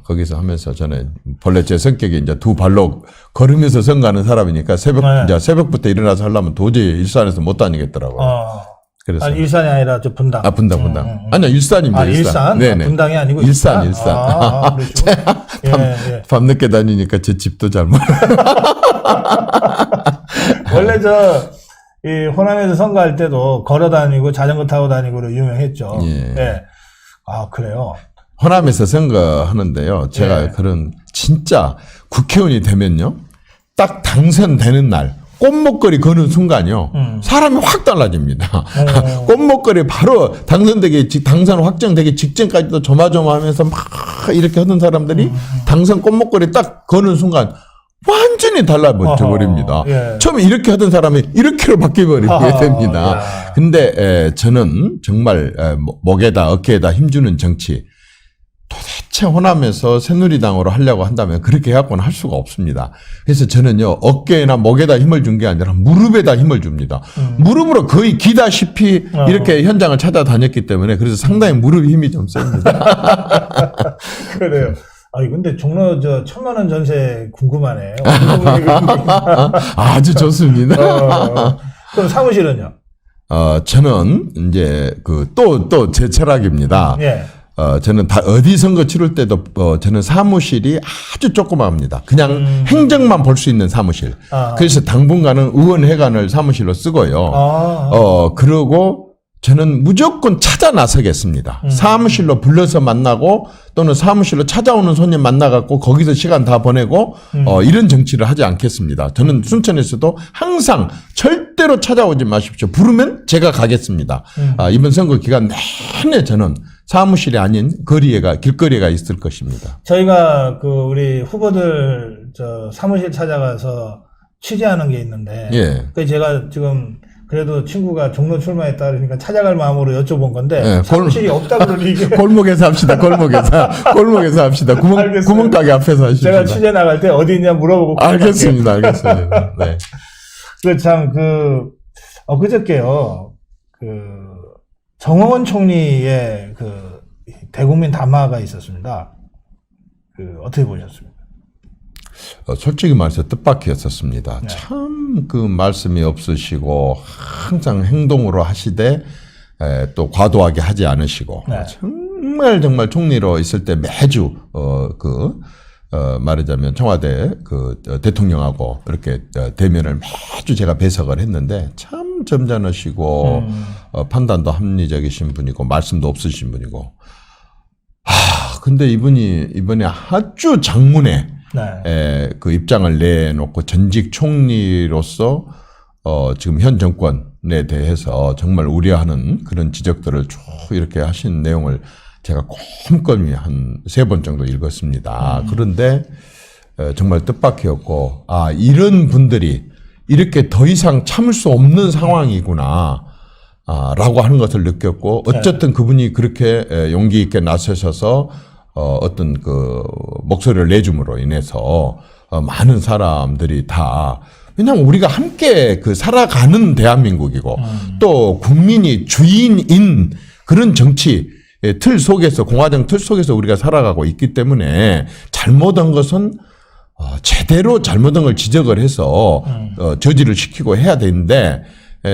거기서 하면서 저는 본래 제 성격이 이제 두 발로 걸으면서 선가는 사람이니까 이제 새벽부터 일어나서 하려면 도저히 일산에서 못 다니겠더라고요. 그래서 아니, 일산이 아니라 저 분당. 분당. 아니요, 일산입니다. 일산? 네네. 분당이 아니고 일산. 그러시고. 예. 밤늦게 다니니까 제 집도 잘 몰라요. 원래 이 호남에서 선거할 때도 걸어 다니고 자전거 타고 다니고로 유명했죠. 예. 아, 그래요? 호남에서 선거하는데요. 제가 그런 진짜 국회의원이 되면요. 딱 당선되는 날 꽃목걸이 거는 순간요. 사람이 확 달라집니다. 꽃목걸이 바로 당선 확정되기 직전까지도 조마조마하면서 막 이렇게 하던 사람들이 당선 꽃목걸이 딱 거는 순간 완전히 달라져 버립니다. 처음에 이렇게 하던 사람이 이렇게로 바뀌어버리게 됩니다. 근데 저는 정말 목에다 어깨에다 힘주는 정치, 도대체 호남에서 새누리당으로 하려고 한다면 그렇게 해갖고는 할 수가 없습니다. 그래서 저는요, 어깨나 목에다 힘을 준 게 아니라 무릎에다 힘을 줍니다. 무릎으로 거의 기다시피 이렇게 현장을 찾아다녔기 때문에 그래서 상당히 무릎 힘이 좀 셉니다. 그래요. 아니, 근데 종로 1,000만 원 전세 궁금하네. 아주 좋습니다. 그럼 사무실은요? 저는 이제 또 제 철학입니다. 예. 저는 어디 선거 치를 때도, 저는 사무실이 아주 조그맣습니다. 그냥 행정만 볼 수 있는 사무실. 그래서 당분간은 의원회관을 사무실로 쓰고요. 그러고 저는 무조건 찾아 나서겠습니다. 사무실로 불러서 만나고 또는 사무실로 찾아오는 손님 만나갖고 거기서 시간 다 보내고, 이런 정치를 하지 않겠습니다. 저는 순천에서도 항상 절대로 찾아오지 마십시오. 부르면 제가 가겠습니다. 이번 선거 기간 내내 저는 사무실이 아닌 길거리가 있을 것입니다. 저희가 우리 후보들 사무실 찾아가서 취재하는 게 있는데, 예. 제가 지금 그래도 친구가 종로 출마했다 그러니까 찾아갈 마음으로 여쭤본 건데, 사무실이 없다 그러니 이게. 골목에서 합시다, 골목에서 합시다. 구멍가게 앞에서 하십시다. 제가 취재 나갈 때 어디 있냐 물어보고. 알겠습니다. 네. 그저께요, 정홍원 총리의 대국민 담화가 있었습니다. 어떻게 보셨습니까? 솔직히 말해서 뜻밖이었었습니다. 참 그 말씀이 없으시고 항상 행동으로 하시되 또 과도하게 하지 않으시고 정말 총리로 있을 때 매주 말하자면 청와대 대통령하고 이렇게 대면을 매주 제가 배석을 했는데 참 점잖으시고 판단도 합리적이신 분이고 말씀도 없으신 분이고 근데 이번에 아주 장문에 그 입장을 내놓고 전직 총리로서 지금 현 정권에 대해서 정말 우려하는 그런 지적들을 쭉 이렇게 하신 내용을 제가 꼼꼼히 한 3번 정도 읽었습니다. 그런데 정말 뜻밖이었고 이런 분들이 이렇게 더 이상 참을 수 없는 상황이구나 라고 하는 것을 느꼈고 어쨌든 그분이 그렇게 용기 있게 나서셔서 어떤 목소리를 내줌으로 인해서 많은 사람들이 다 왜냐하면 우리가 함께 살아가는 대한민국이고 또 국민이 주인인 그런 정치 틀 속에서 공화정 틀 속에서 우리가 살아가고 있기 때문에 잘못한 것은 제대로 잘못한 걸 지적을 해서 저지를 시키고 해야 되는데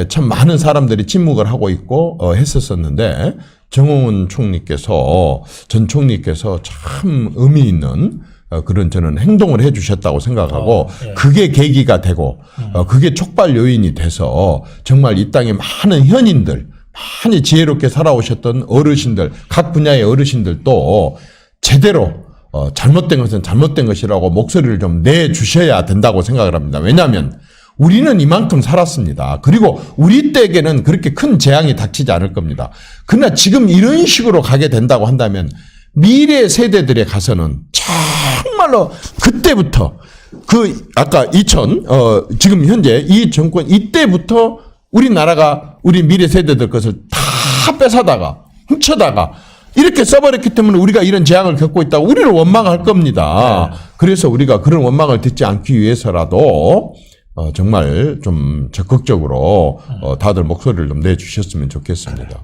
참 많은 사람들이 침묵을 하고 있고 했었었는데 정홍원 총리께서 전 총리께서 참 의미 있는 그런 저는 행동을 해주셨다고 생각하고 그게 계기가 되고 그게 촉발 요인이 돼서 정말 이 땅에 많은 현인들 많이 지혜롭게 살아오셨던 어르신들 각 분야의 어르신들도 제대로 잘못된 것은 잘못된 것이라고 목소리를 좀 내주셔야 된다고 생각을 합니다. 왜냐하면 우리는 이만큼 살았습니다. 그리고 우리 때에게는 그렇게 큰 재앙이 닥치지 않을 겁니다. 그러나 지금 이런 식으로 가게 된다고 한다면 미래 세대들에 가서는 정말로 그때부터 아까 지금 현재 이 정권 이때부터 우리나라가 우리 미래 세대들 것을 다 뺏어다가 훔쳐다가 이렇게 써버렸기 때문에 우리가 이런 재앙을 겪고 있다고 우리를 원망할 겁니다. 그래서 우리가 그런 원망을 듣지 않기 위해서라도 정말 좀 적극적으로 다들 목소리를 좀 내주셨으면 좋겠습니다.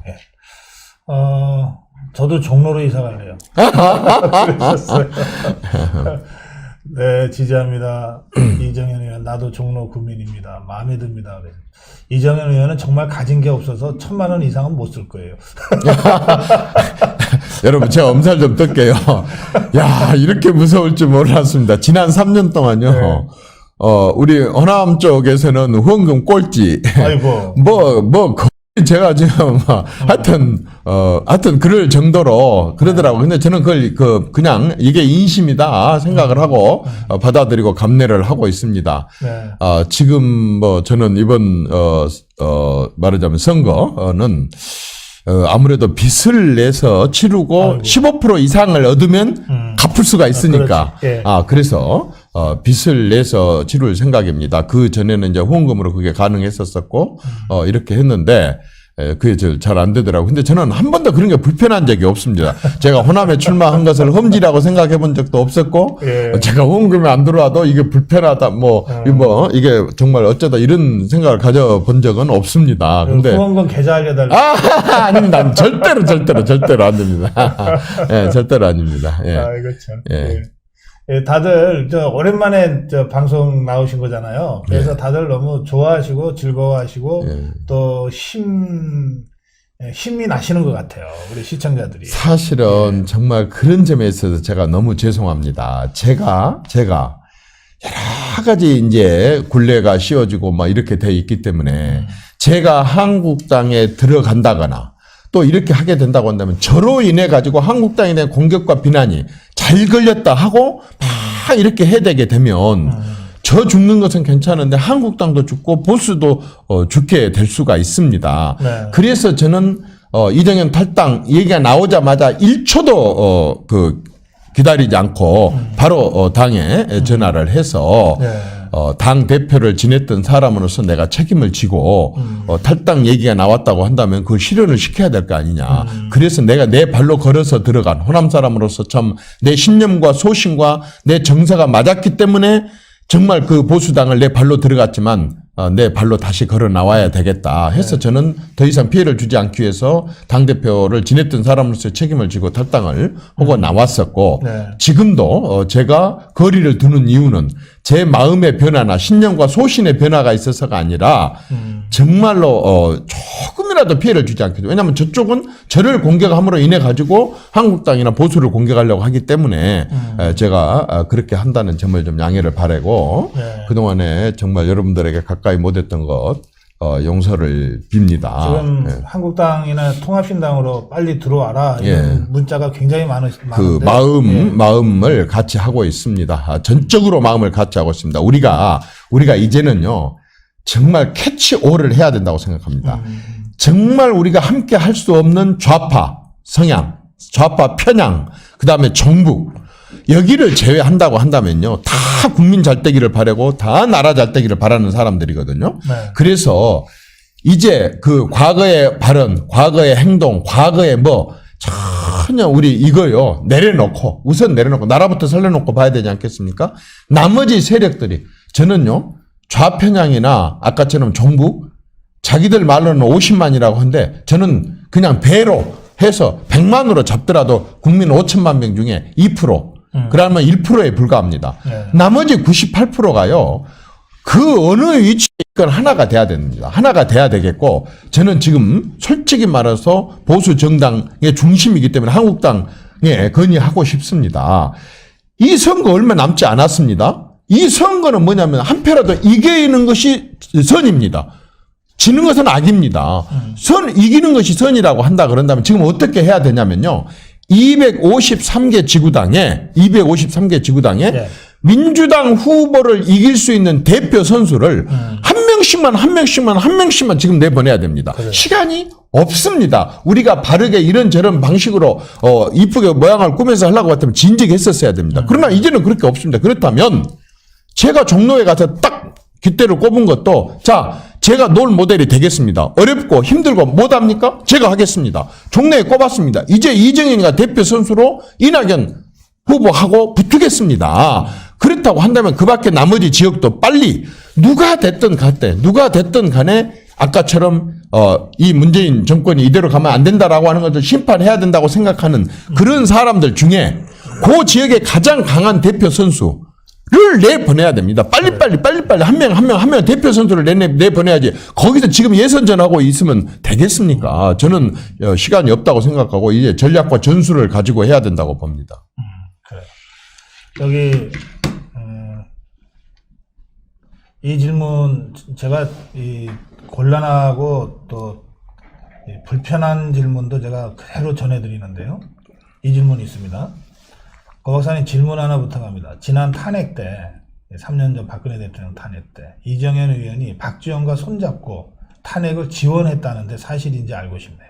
저도 종로로 이사 갈래요. 그러셨어요. 네, 지지합니다. 이정현 의원, 나도 종로 구민입니다. 마음에 듭니다. 그래서. 이정현 의원은 정말 가진 게 없어서 1,000만 원 이상은 못 쓸 거예요. 여러분, 제가 엄살 좀 뜰게요. 야, 이렇게 무서울 줄 몰랐습니다. 지난 3년 동안요. 네. 우리 호남 쪽에서는 후원금 꼴찌. 아이고. 거의 제가 지금, 하여튼, 그럴 정도로 그러더라고요. 근데 저는 그걸, 그냥 이게 인심이다 생각을 하고, 받아들이고 감내를 하고 있습니다. 네. 지금 저는 이번, 말하자면 선거는, 아무래도 빚을 내서 치르고 아이고. 15% 이상을 얻으면 갚을 수가 있으니까. 그렇지. 예. 그래서, 빚을 내서 치를 생각입니다. 그 전에는 이제 후원금으로 그게 가능했었었고, 이렇게 했는데, 그게 잘 안 되더라고요. 근데 저는 한 번도 그런 게 불편한 적이 없습니다. 제가 호남에 출마한 것을 험지라고 생각해 본 적도 없었고, 예. 제가 후원금이 안 들어와도 이게 불편하다, 이게 정말 어쩌다 이런 생각을 가져본 적은 없습니다. 근데. 후원금 계좌 알려달라고. 아닙니다. 절대로 안 됩니다. 예, 절대로 아닙니다. 예. 이거 참. 예. 예. 예, 다들 오랜만에 방송 나오신 거잖아요. 그래서 다들 너무 좋아하시고 즐거워하시고 또 힘이 나시는 것 같아요. 우리 시청자들이. 사실은 정말 그런 점에 있어서 제가 너무 죄송합니다. 제가 여러 가지 이제 굴레가 씌워지고 막 이렇게 돼 있기 때문에 제가 한국당에 들어간다거나 또 이렇게 하게 된다고 한다면 저로 인해 가지고 한국당에 대한 공격과 비난이 잘 걸렸다 하고 막 이렇게 해대게 되면 저 죽는 것은 괜찮은데 한국당도 죽고 보수도 죽게 될 수가 있습니다. 네. 그래서 저는 이정현 탈당 얘기가 나오자마자 1초도 기다리지 않고 바로 당에 전화를 해서 네. 당 대표를 지냈던 사람으로서 내가 책임을 지고 탈당 얘기가 나왔다고 한다면 그걸 실현을 시켜야 될 거 아니냐. 그래서 내가 내 발로 걸어서 들어간 호남 사람으로서 참 내 신념과 소신과 내 정서가 맞았기 때문에 정말 그 보수당을 내 발로 들어갔지만 내 발로 다시 걸어 나와야 되겠다 해서 저는 더 이상 피해를 주지 않기 위해서 당대표를 지냈던 사람으로서 책임을 지고 탈당을 하고 나왔었고 네. 지금도 제가 거리를 두는 이유는 제 마음의 변화나 신념과 소신의 변화가 있어서가 아니라 정말로 조금이라도 피해를 주지 않겠죠. 왜냐하면 저쪽은 저를 공격함으로 인해 가지고 한국당이나 보수를 공격하려고 하기 때문에 제가 그렇게 한다는 점을 좀 양해를 바라고 네. 그동안에 정말 여러분들에게 가까이 못했던 것 용서를 빕니다. 지금 예. 한국당이나 통합신당으로 빨리 들어와라. 이런 문자가 굉장히 많은데. 그 마음을 같이 하고 있습니다. 전적으로 마음을 같이 하고 있습니다. 우리가 이제는요, 정말 캐치올을 해야 된다고 생각합니다. 정말 우리가 함께 할 수 없는 좌파 성향, 좌파 편향, 그 다음에 정북, 여기를 제외한다고 한다면요, 다 국민 잘 되기를 바라고, 다 나라 잘 되기를 바라는 사람들이거든요. 네. 그래서 이제 그 과거의 발언, 과거의 행동, 과거의 전혀 우리 이거요, 우선 내려놓고, 나라부터 살려놓고 봐야 되지 않겠습니까? 나머지 세력들이, 저는요, 좌편향이나 아까처럼 정북, 자기들 말로는 50만이라고 하는데, 저는 그냥 배로 해서 100만으로 잡더라도 국민 5천만 명 중에 2%, 그러면 1%에 불과합니다. 네. 나머지 98%가요, 그 어느 위치에 있건 하나가 돼야 됩니다. 하나가 돼야 되겠고, 저는 지금 솔직히 말해서 보수 정당의 중심이기 때문에 한국당에 건의하고 싶습니다. 이 선거 얼마 남지 않았습니다. 이 선거는 뭐냐면 한패라도 이기는 것이 선입니다. 지는 것은 악입니다. 이기는 것이 선이라고 한다 그런다면 지금 어떻게 해야 되냐면요. 253개 지구당에 네. 민주당 후보를 이길 수 있는 대표 선수를 한 명씩만 지금 내보내야 됩니다. 그래. 시간이 없습니다. 우리가 바르게 이런저런 방식으로 이쁘게 모양을 꾸며서 하려고 했다면 진작에 했었어야 됩니다. 그러나 이제는 그렇게 없습니다. 그렇다면 제가 종로에 가서 딱 깃대를 꼽은 것도 자 제가 롤 모델이 되겠습니다. 어렵고 힘들고 못합니까? 제가 하겠습니다. 종래에 꼽았습니다. 이제 이정현이가 대표 선수로 이낙연 후보하고 붙겠습니다. 그렇다고 한다면 그 밖에 나머지 지역도 빨리 누가 됐든 간에 아까처럼 이 문재인 정권이 이대로 가면 안 된다라고 하는 것을 심판해야 된다고 생각하는 그런 사람들 중에 그 지역의 가장 강한 대표 선수를 내보내야 됩니다. 빨리빨리 한 명 대표 선수를 내보내야지. 거기서 지금 예선전하고 있으면 되겠습니까? 저는 시간이 없다고 생각하고 이제 전략과 전술을 가지고 해야 된다고 봅니다. 그래요. 여기 이 질문 제가 이 곤란하고 또 불편한 질문도 제가 그대로 전해드리는데요. 이 질문이 있습니다. 고 박사님 질문 하나 부탁합니다. 지난 탄핵 때 3년 전 박근혜 대통령 탄핵 때 이정현 의원이 박지원과 손잡고 탄핵을 지원했다는데 사실인지 알고 싶네요.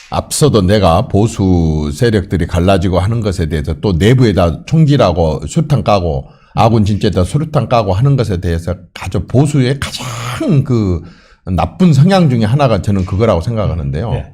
앞서도 내가 보수 세력들이 갈라지고 하는 것에 대해서 또 내부에다 총질하고 수탄 까고 아군 진짜에다 수류탄 까고 하는 것에 대해서 아주 보수의 가장 그 나쁜 성향 중에 하나가 저는 그거라고 생각하는데요. 네.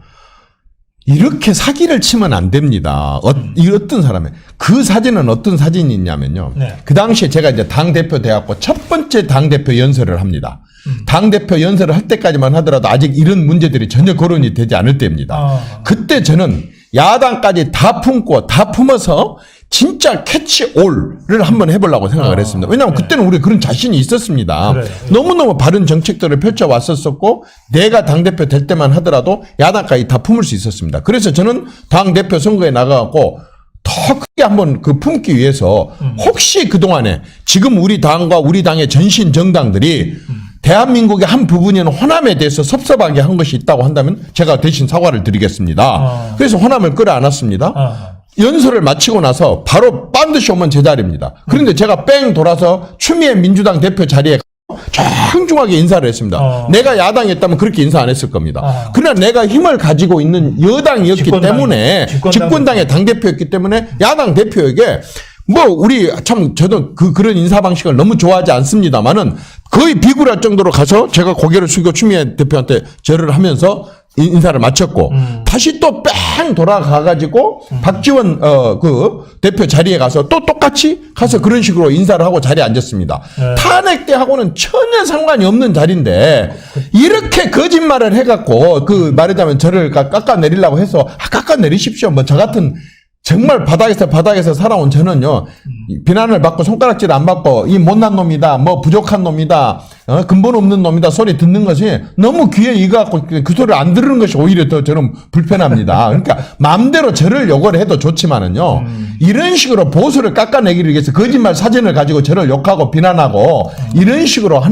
이렇게 사기를 치면 안 됩니다. 어떤 사람의 그 사진은 어떤 사진이 있냐면요. 네. 그 당시에 제가 이제 당대표 돼갖고 첫 번째 당대표 연설을 합니다. 당대표 연설을 할 때까지만 하더라도 아직 이런 문제들이 전혀 거론이 되지 않을 때입니다. 그때 저는 야당까지 다 품고 다 품어서 진짜 캐치올을 한번 해보려고 생각을 했습니다. 왜냐하면 그때는 우리 그런 자신이 있었습니다. 그래요. 너무너무 바른 정책들을 펼쳐왔었었고 내가 당대표 될 때만 하더라도 야당까지 다 품을 수 있었습니다. 그래서 저는 당대표 선거에 나가갖고 더 크게 한번 그 품기 위해서 혹시 그동안에 지금 우리 당과 우리 당의 전신 정당들이 대한민국의 한 부분인 호남에 대해서 섭섭하게 한 것이 있다고 한다면 제가 대신 사과를 드리겠습니다. 그래서 호남을 끌어안았습니다. 연설을 마치고 나서 바로 반드시 오면 제 자리입니다. 그런데 제가 뺑 돌아서 추미애 민주당 대표 자리에 정중하게 인사를 했습니다. 내가 야당이었다면 그렇게 인사 안 했을 겁니다. 그러나 내가 힘을 가지고 있는 여당이었기 때문에 집권당의 당대표였기 때문에 야당 대표에게 뭐 우리 참 저도 그런 인사 방식을 너무 좋아하지 않습니다만은 거의 비굴할 정도로 가서 제가 고개를 숙이고 추미애 대표한테 절을 하면서 인사를 마쳤고 다시 또 뺑 돌아가가지고 박지원 그 대표 자리에 가서 또 똑같이 가서 그런 식으로 인사를 하고 자리에 앉았습니다. 탄핵 때하고는 전혀 상관이 없는 자리인데 이렇게 거짓말을 해갖고 그 말하자면 저를 깎아내리려고 해서 깎아내리십시오. 뭐 저 같은 정말 바닥에서 살아온 저는요, 비난을 받고 손가락질 안 받고, 이 못난 놈이다, 뭐 부족한 놈이다, 근본 없는 놈이다 소리 듣는 것이 너무 귀에 익어갖고 그 소리를 안 들은 것이 오히려 더 저는 불편합니다. 그러니까 마음대로 저를 욕을 해도 좋지만은요, 이런 식으로 보수를 깎아내기를 위해서 거짓말 사진을 가지고 저를 욕하고 비난하고, 이런 식으로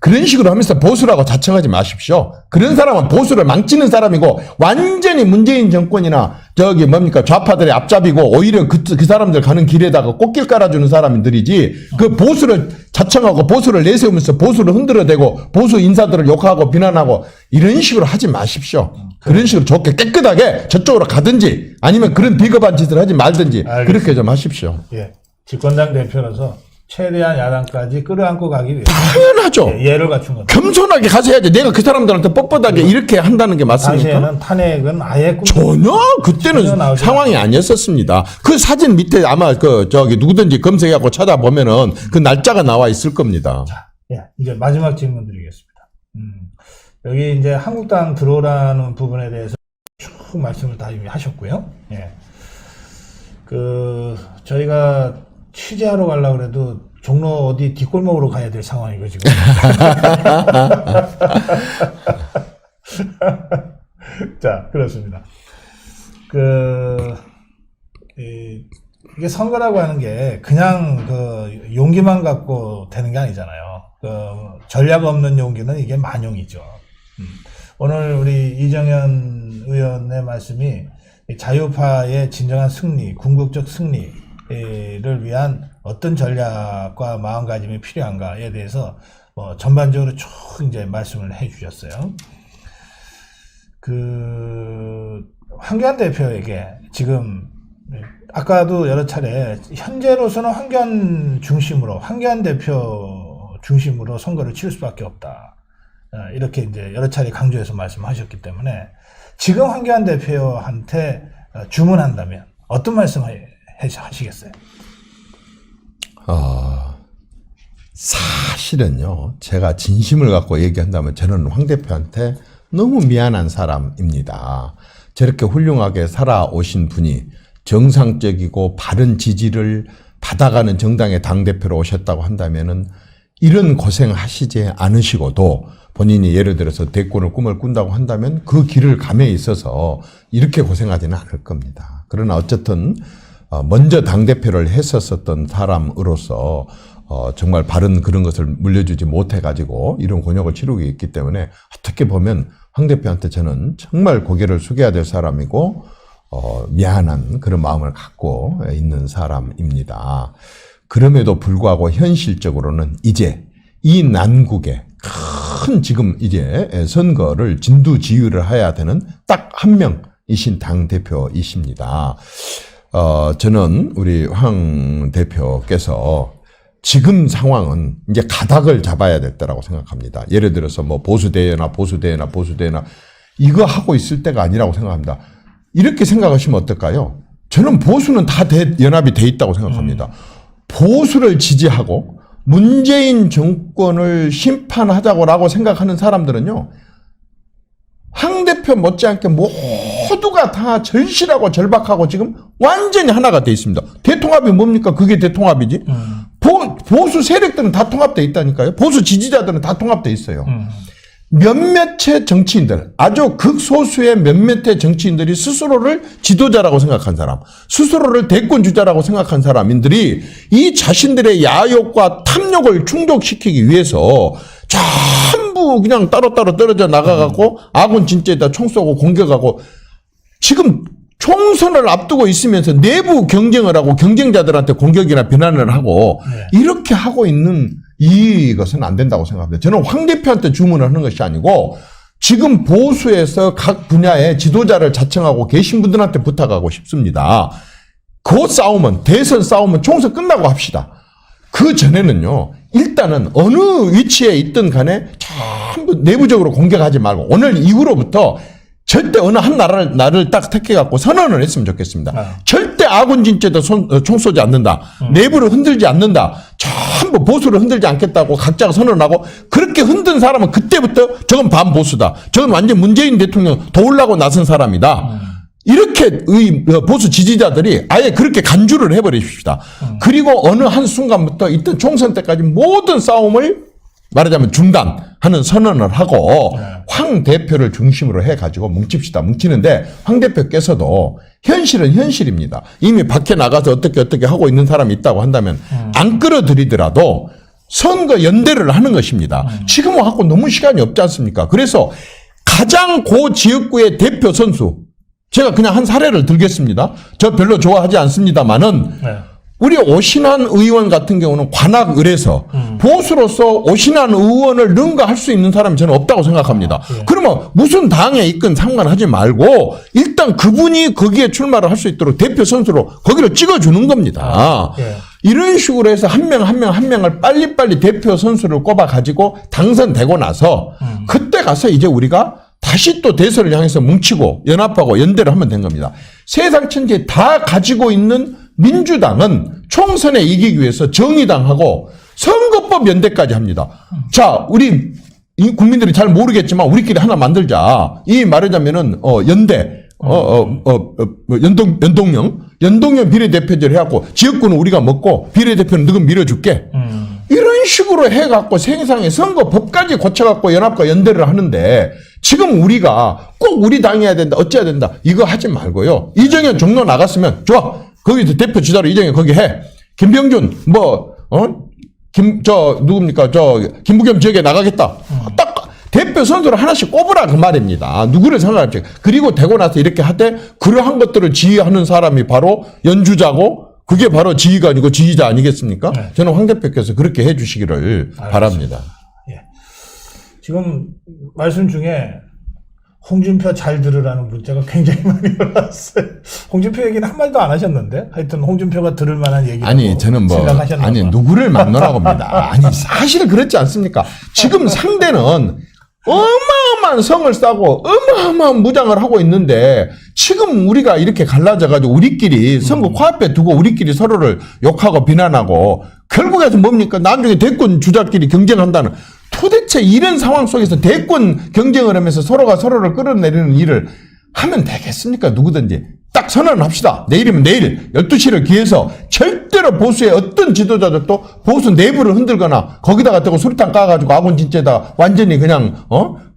그런 식으로 하면서 보수라고 자청하지 마십시오. 그런 사람은 보수를 망치는 사람이고, 완전히 문재인 정권이나 저기 뭡니까 좌파들의 앞잡이고 오히려 그 사람들 가는 길에다가 꽃길 깔아주는 사람들이지 그 보수를 자청하고 보수를 내세우면서 보수를 흔들어대고 보수 인사들을 욕하고 비난하고 이런 식으로 하지 마십시오. 그런 식으로 좋게 깨끗하게 저쪽으로 가든지 아니면 그런 비겁한 짓을 하지 말든지 알겠습니다. 그렇게 좀 하십시오. 예, 집권당 대표로서 최대한 야당까지 끌어안고 가기 위해 당연하죠. 예를 갖춘 겁니다. 겸손하게 가서 해야지. 내가 그 사람들한테 뻣뻣하게 이렇게 한다는 게 맞습니까? 당시에는 탄핵은 아예 전혀 그때는 전혀 상황이 아니었었습니다. 그 사진 밑에 아마 누구든지 검색하고 찾아보면은 그 날짜가 나와 있을 겁니다. 자, 예, 이제 마지막 질문 드리겠습니다. 여기 이제 한국당 들어오라는 부분에 대해서 쭉 말씀을 다 이미 하셨고요. 예. 저희가 취재하러 가려고 그래도 종로 어디 뒷골목으로 가야 될 상황이고, 지금. 자, 그렇습니다. 이게 선거라고 하는 게 그냥 용기만 갖고 되는 게 아니잖아요. 전략 없는 용기는 이게 만용이죠. 오늘 우리 이정현 의원의 말씀이 자유파의 진정한 승리, 궁극적 승리를 위한 어떤 전략과 마음가짐이 필요한가에 대해서 전반적으로 쭉 이제 말씀을 해 주셨어요. 황교안 대표에게 지금 아까도 여러 차례 현재로서는 황교안 대표 중심으로 선거를 치를 수밖에 없다. 이렇게 이제 여러 차례 강조해서 말씀하셨기 때문에 지금 황교안 대표한테 주문한다면 어떤 말씀을 하시겠어요? 사실은요, 제가 진심을 갖고 얘기한다면 저는 황 대표한테 너무 미안한 사람입니다. 저렇게 훌륭하게 살아오신 분이 정상적이고 바른 지지를 받아가는 정당의 당대표로 오셨다고 한다면은 이런 고생하시지 않으시고도 본인이 예를 들어서 대권을 꿈을 꾼다고 한다면 그 길을 감에 있어서 이렇게 고생하지는 않을 겁니다. 그러나 어쨌든 먼저 당대표를 했었던 사람으로서 정말 바른 그런 것을 물려주지 못해가지고 이런 곤욕을 치르고 있기 때문에 어떻게 보면 황 대표한테 저는 정말 고개를 숙여야 될 사람이고 미안한 그런 마음을 갖고 있는 사람입니다. 그럼에도 불구하고 현실적으로는 이제 이 난국에 큰 지금 이제 선거를 진두지휘를 해야 되는 딱 한 명이신 당대표이십니다. 저는 우리 황 대표께서 지금 상황은 이제 가닥을 잡아야 될 때라고 생각합니다. 예를 들어서 뭐 보수대회나 이거 하고 있을 때가 아니라고 생각합니다. 이렇게 생각하시면 어떨까요? 저는 보수는 다 연합이 돼 있다고 생각합니다. 보수를 지지하고 문재인 정권을 심판하자고라고 생각하는 사람들은요, 황 대표 못지않게 모두가 다 절실하고 절박하고 지금 완전히 하나가 돼 있습니다. 대통합이 뭡니까? 그게 대통합이지. 보수 세력들은 다 통합돼 있다니까요. 보수 지지자들은 다 통합돼 있어요. 몇몇의 정치인들, 아주 극소수의 몇몇의 정치인들이 스스로를 지도자라고 생각한 사람, 스스로를 대권주자라고 생각한 사람인들이 이 자신들의 야욕과 탐욕을 충족시키기 위해서 전부 그냥 따로따로 떨어져 나가갖고 아군 진짜에다 총 쏘고 공격하고 지금 총선을 앞두고 있으면서 내부 경쟁을 하고 경쟁자들한테 공격이나 비난을 하고 이렇게 하고 있는 이것은 안 된다고 생각합니다. 저는 황 대표한테 주문을 하는 것이 아니고 지금 보수에서 각 분야의 지도자를 자청하고 계신 분들한테 부탁하고 싶습니다. 그 싸움은, 대선 싸움은 총선 끝나고 합시다. 그 전에는요, 일단은 어느 위치에 있든 간에 전부 내부적으로 공격하지 말고 오늘 이후로부터 절대 어느 한 나라를 딱 택해갖고 선언을 했으면 좋겠습니다. 절대 아군 진짜에다 총 쏘지 않는다. 내부를 흔들지 않는다. 전부 보수를 흔들지 않겠다고 각자가 선언하고 그렇게 흔든 사람은 그때부터 저건 반보수다. 저건 완전 문재인 대통령 도우려고 나선 사람이다. 이렇게 보수 지지자들이 아예 그렇게 간주를 해버리십시다. 그리고 어느 한 순간부터 이때 총선 때까지 모든 싸움을 말하자면 중단하는 선언을 하고 황 대표를 중심으로 해가지고 뭉칩시다. 뭉치는데 황 대표께서도 현실은 현실입니다. 이미 밖에 나가서 어떻게 하고 있는 사람이 있다고 한다면 안 끌어들이더라도 선거 연대를 하는 것입니다. 지금은 하고 너무 시간이 없지 않습니까? 그래서 가장 고 지역구의 대표 선수, 제가 그냥 한 사례를 들겠습니다. 저 별로 좋아하지 않습니다만은 우리 오신환 의원 같은 경우는 관악을에서 보수로서 오신환 의원을 능가할 수 있는 사람이 저는 없다고 생각합니다. 그러면 무슨 당에 있건 상관하지 말고 일단 그분이 거기에 출마를 할 수 있도록 대표 선수로 거기로 찍어주는 겁니다. 이런 식으로 해서 한 명을 빨리빨리 대표 선수를 꼽아가지고 당선되고 나서 그때 가서 이제 우리가 다시 또 대선을 향해서 뭉치고 연합하고 연대를 하면 된 겁니다. 세상 천지에 다 가지고 있는 민주당은 총선에 이기기 위해서 정의당하고 선거법 연대까지 합니다. 자, 우리 이 국민들이 잘 모르겠지만 우리끼리 하나 만들자. 이 말하자면은 연대, 연동형 비례대표제를 해갖고 지역구는 우리가 먹고 비례대표는 너가 밀어줄게. 이런 식으로 해갖고 세상에 선거법까지 고쳐갖고 연합과 연대를 하는데 지금 우리가 꼭 우리 당해야 된다, 어째야 된다 이거 하지 말고요. 이정현 종로 나갔으면 좋아. 거기서 대표 지도로 이정현 거기 해. 김병준 누굽니까? 김부겸 지역에 나가겠다. 딱 대표 선수를 하나씩 꼽으라 그 말입니다. 누구를 생각할지. 그리고 되고 나서 이렇게 하되 그러한 것들을 지휘하는 사람이 바로 연주자고 그게 바로 지휘가 아니고 지휘자 아니겠습니까? 저는 황 대표께서 그렇게 해 주시기를 바랍니다. 예. 지금 말씀 중에 홍준표 잘 들으라는 문자가 굉장히 많이 올라왔어요. 홍준표 얘기는 한마디도 안 하셨는데 하여튼 홍준표가 들을 만한 얘기라고 아니 저는 누구를 막노라고 합니다. 아니 사실 그렇지 않습니까? 지금 상대는 어마어마한 성을 쌓고 어마어마한 무장을 하고 있는데 지금 우리가 이렇게 갈라져가지고 우리끼리 선거 코앞에 두고 우리끼리 서로를 욕하고 비난하고 결국에서 뭡니까? 나중에 대권 주자끼리 경쟁한다는 도대체 이런 상황 속에서 대권 경쟁을 하면서 서로가 서로를 끌어내리는 일을 하면 되겠습니까? 누구든지. 딱 선언합시다. 내일이면 내일 12시를 기해서 절대로 보수의 어떤 지도자들도 보수 내부를 흔들거나 거기다가 대고 수류탄 까가지고 아군 진짜에다 완전히 그냥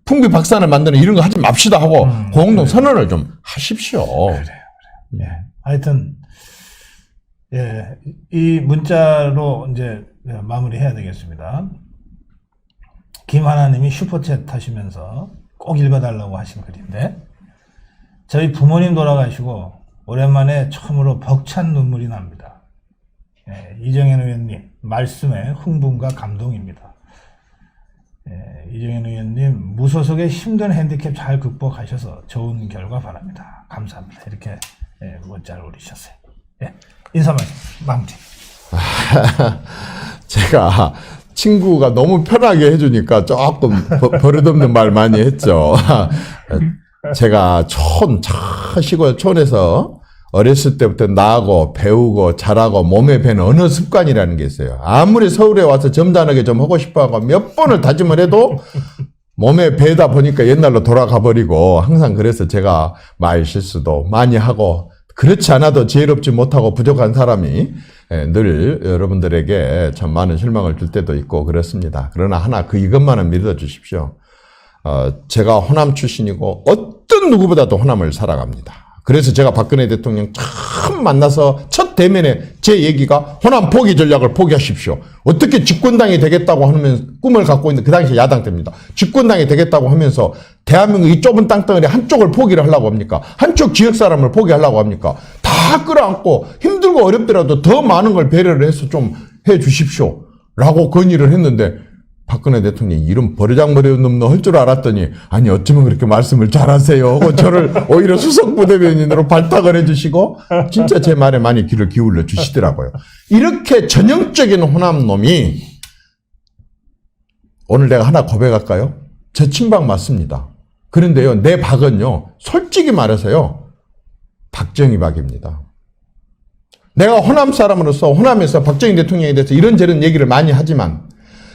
풍비 박산을 만드는 이런 거 하지 맙시다 하고 공동 선언을 좀 하십시오. 그래요. 예. 하여튼 예, 이 문자로 이제 마무리해야 되겠습니다. 김하나님이 슈퍼챗 하시면서 꼭 읽어달라고 하신 글인데 저희 부모님 돌아가시고 오랜만에 처음으로 벅찬 눈물이 납니다. 예, 이정현 의원님 말씀에 흥분과 감동입니다. 예, 이정현 의원님 무소속의 힘든 핸디캡 잘 극복하셔서 좋은 결과 바랍니다. 감사합니다. 이렇게 예, 문자를 올리셨어요. 예, 인사 말씀 마무리. 제가 친구가 너무 편하게 해주니까 조금 버릇없는 말 많이 했죠. 제가 시골 촌에서 어렸을 때부터 나고 배우고 잘하고 몸에 배는 언어 습관이라는 게 있어요. 아무리 서울에 와서 점잖하게 좀 하고 싶어하고 몇 번을 다짐을 해도 몸에 배다 보니까 옛날로 돌아가 버리고 항상 그래서 제가 말 실수도 많이 하고 그렇지 않아도 지혜롭지 못하고 부족한 사람이 늘 여러분들에게 참 많은 실망을 줄 때도 있고 그렇습니다. 그러나 하나 이것만은 믿어주십시오. 제가 호남 출신이고 어떤 누구보다도 호남을 살아갑니다. 그래서 제가 박근혜 대통령 처음 만나서 첫 대면에 제 얘기가 호남 포기 전략을 포기하십시오. 어떻게 집권당이 되겠다고 하면 꿈을 갖고 있는 그 당시 야당 때입니다. 집권당이 되겠다고 하면서 대한민국 이 좁은 땅덩어리 한쪽을 포기를 하려고 합니까? 한쪽 지역 사람을 포기하려고 합니까? 다 끌어안고 힘들고 어렵더라도 더 많은 걸 배려를 해서 좀 해 주십시오. 라고 건의를 했는데 박근혜 대통령이 이런 버르장머리 없는 할 줄 알았더니 아니 어쩌면 그렇게 말씀을 잘하세요 하고 저를 오히려 수석부대변인으로 발탁을 해주시고 진짜 제 말에 많이 귀를 기울여 주시더라고요. 이렇게 전형적인 호남 놈이 오늘 내가 하나 고백할까요? 제 친박 맞습니다. 그런데요 내 박은요 솔직히 말해서요 박정희 박입니다. 내가 호남 사람으로서 호남에서 박정희 대통령에 대해서 이런저런 얘기를 많이 하지만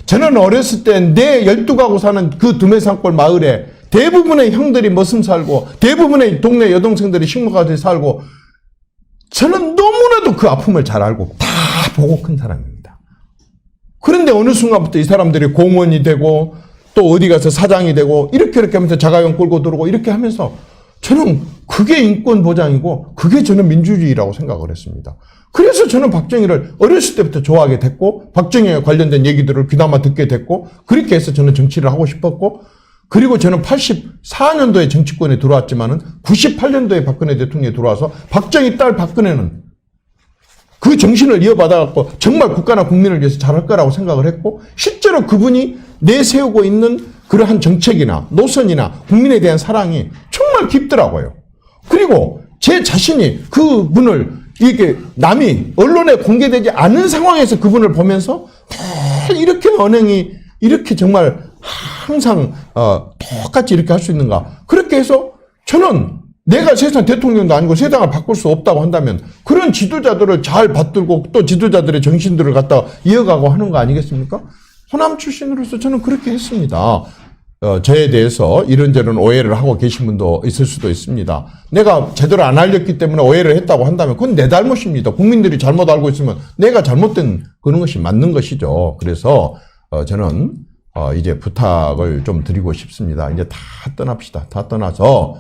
저는 어렸을 때 내 12가구 사는 그 두메산골 마을에 대부분의 형들이 머슴 살고 대부분의 동네 여동생들이 식모가지 살고 저는 너무나도 그 아픔을 잘 알고 다 보고 큰 사람입니다. 그런데 어느 순간부터 이 사람들이 공무원이 되고 또 어디 가서 사장이 되고 이렇게 하면서 자가용 끌고 들어오고 이렇게 하면서 저는 그게 인권 보장이고 그게 저는 민주주의라고 생각을 했습니다. 그래서 저는 박정희를 어렸을 때부터 좋아하게 됐고 박정희에 관련된 얘기들을 귀담아 듣게 됐고 그렇게 해서 저는 정치를 하고 싶었고 그리고 저는 84년도에 정치권에 들어왔지만은 98년도에 박근혜 대통령이 들어와서 박정희 딸 박근혜는 그 정신을 이어받아갖고 정말 국가나 국민을 위해서 잘할 거라고 생각을 했고 실제로 그분이 내세우고 있는 그러한 정책이나 노선이나 국민에 대한 사랑이 정말 깊더라고요. 그리고 제 자신이 그분을 이게 남이 언론에 공개되지 않은 상황에서 그분을 보면서 이렇게 언행이 이렇게 정말 항상 똑같이 이렇게 할 수 있는가 그렇게 해서 저는 내가 세상 대통령도 아니고 세상을 바꿀 수 없다고 한다면 그런 지도자들을 잘 받들고 또 지도자들의 정신들을 갖다 이어가고 하는 거 아니겠습니까? 호남 출신으로서 저는 그렇게 했습니다. 저에 대해서 이런저런 오해를 하고 계신 분도 있을 수도 있습니다. 내가 제대로 안 알렸기 때문에 오해를 했다고 한다면 그건 내 잘못입니다. 국민들이 잘못 알고 있으면 내가 잘못된 그런 것이 맞는 것이죠. 그래서 저는 이제 부탁을 좀 드리고 싶습니다. 이제 다 떠납시다. 다 떠나서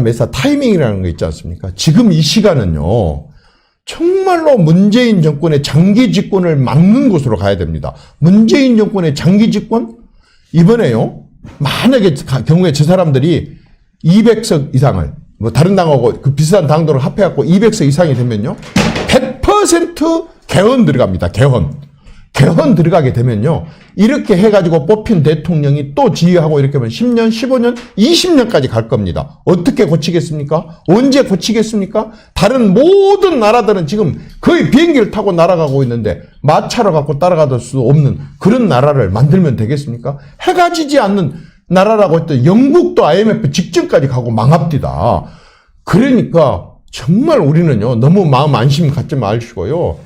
매사 타이밍이라는 거 있지 않습니까? 지금 이 시간은요. 정말로 문재인 정권의 장기 집권을 막는 곳으로 가야 됩니다. 문재인 정권의 장기 집권? 이번에요, 만약에 경우에 저 사람들이 200석 이상을, 뭐 다른 당하고 그 비슷한 당들을 합해갖고 200석 이상이 되면요, 100% 개헌 들어갑니다. 개헌. 개헌 들어가게 되면요. 이렇게 해가지고 뽑힌 대통령이 또 지휘하고 이렇게 하면 10년, 15년, 20년까지 갈 겁니다. 어떻게 고치겠습니까? 언제 고치겠습니까? 다른 모든 나라들은 지금 거의 비행기를 타고 날아가고 있는데 마차로 갖고 따라갈 수 없는 그런 나라를 만들면 되겠습니까? 해가 지지 않는 나라라고 했더니 영국도 IMF 직전까지 가고 망합디다. 그러니까 정말 우리는요. 너무 마음 안심 갖지 마시고요.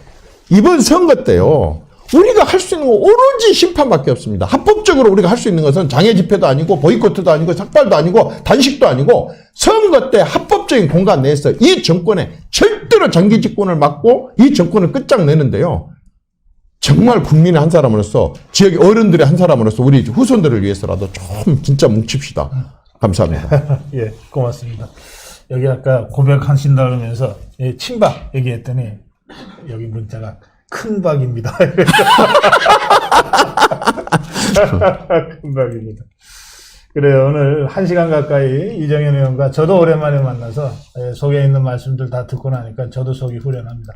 이번 선거 때요. 우리가 할 수 있는 건 오로지 심판밖에 없습니다. 합법적으로 우리가 할 수 있는 것은 장애 집회도 아니고 보이콧도 아니고 삭발도 아니고 단식도 아니고 선거 때 합법적인 공간 내에서 이 정권에 절대로 장기 집권을 막고 이 정권을 끝장내는데요. 정말 국민의 한 사람으로서 지역의 어른들의 한 사람으로서 우리 후손들을 위해서라도 좀 진짜 뭉칩시다. 감사합니다. 예, 고맙습니다. 여기 아까 고백하신다 그러면서 예, 친박 얘기했더니 여기 문자가 큰 박입니다. 큰 박입니다. 그래요. 오늘 1시간 가까이 이정현 의원과 저도 오랜만에 만나서 속에 있는 말씀들 다 듣고 나니까 저도 속이 후련합니다.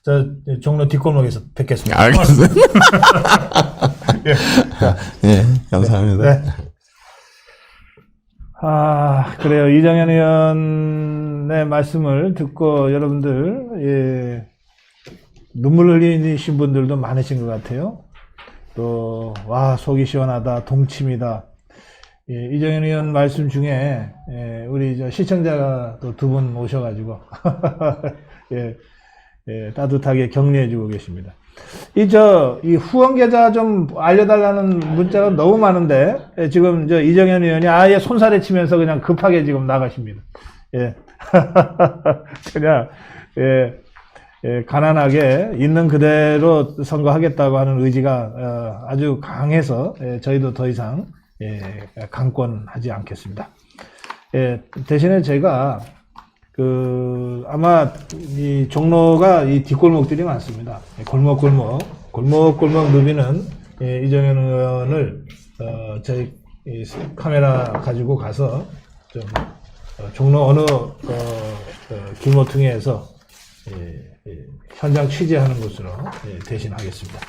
저 종로 뒷골목에서 뵙겠습니다. 알겠습니다. 예. 예, 감사합니다. 네. 그래요. 이정현 의원의 말씀을 듣고 여러분들, 예, 눈물 흘리신 분들도 많으신 것 같아요. 또, 속이 시원하다, 동침이다. 예, 이정현 의원 말씀 중에, 예, 우리 시청자가 또 2분 오셔가지고, 예, 따뜻하게 격려해주고 계십니다. 이 후원 계좌 좀 알려달라는 문자가 너무 많은데, 예, 지금 이정현 의원이 아예 손살에 치면서 그냥 급하게 지금 나가십니다. 예. 그냥, 예, 가난하게 있는 그대로 선거하겠다고 하는 의지가 아주 강해서 저희도 더 이상 강권하지 않겠습니다. 대신에 제가 아마 이 종로가 이 뒷골목들이 많습니다. 골목골목 누비는 이정현 의원을 저희 카메라 가지고 가서 좀 종로 어느 길모퉁이에서 현장 취재하는 것으로 대신하겠습니다.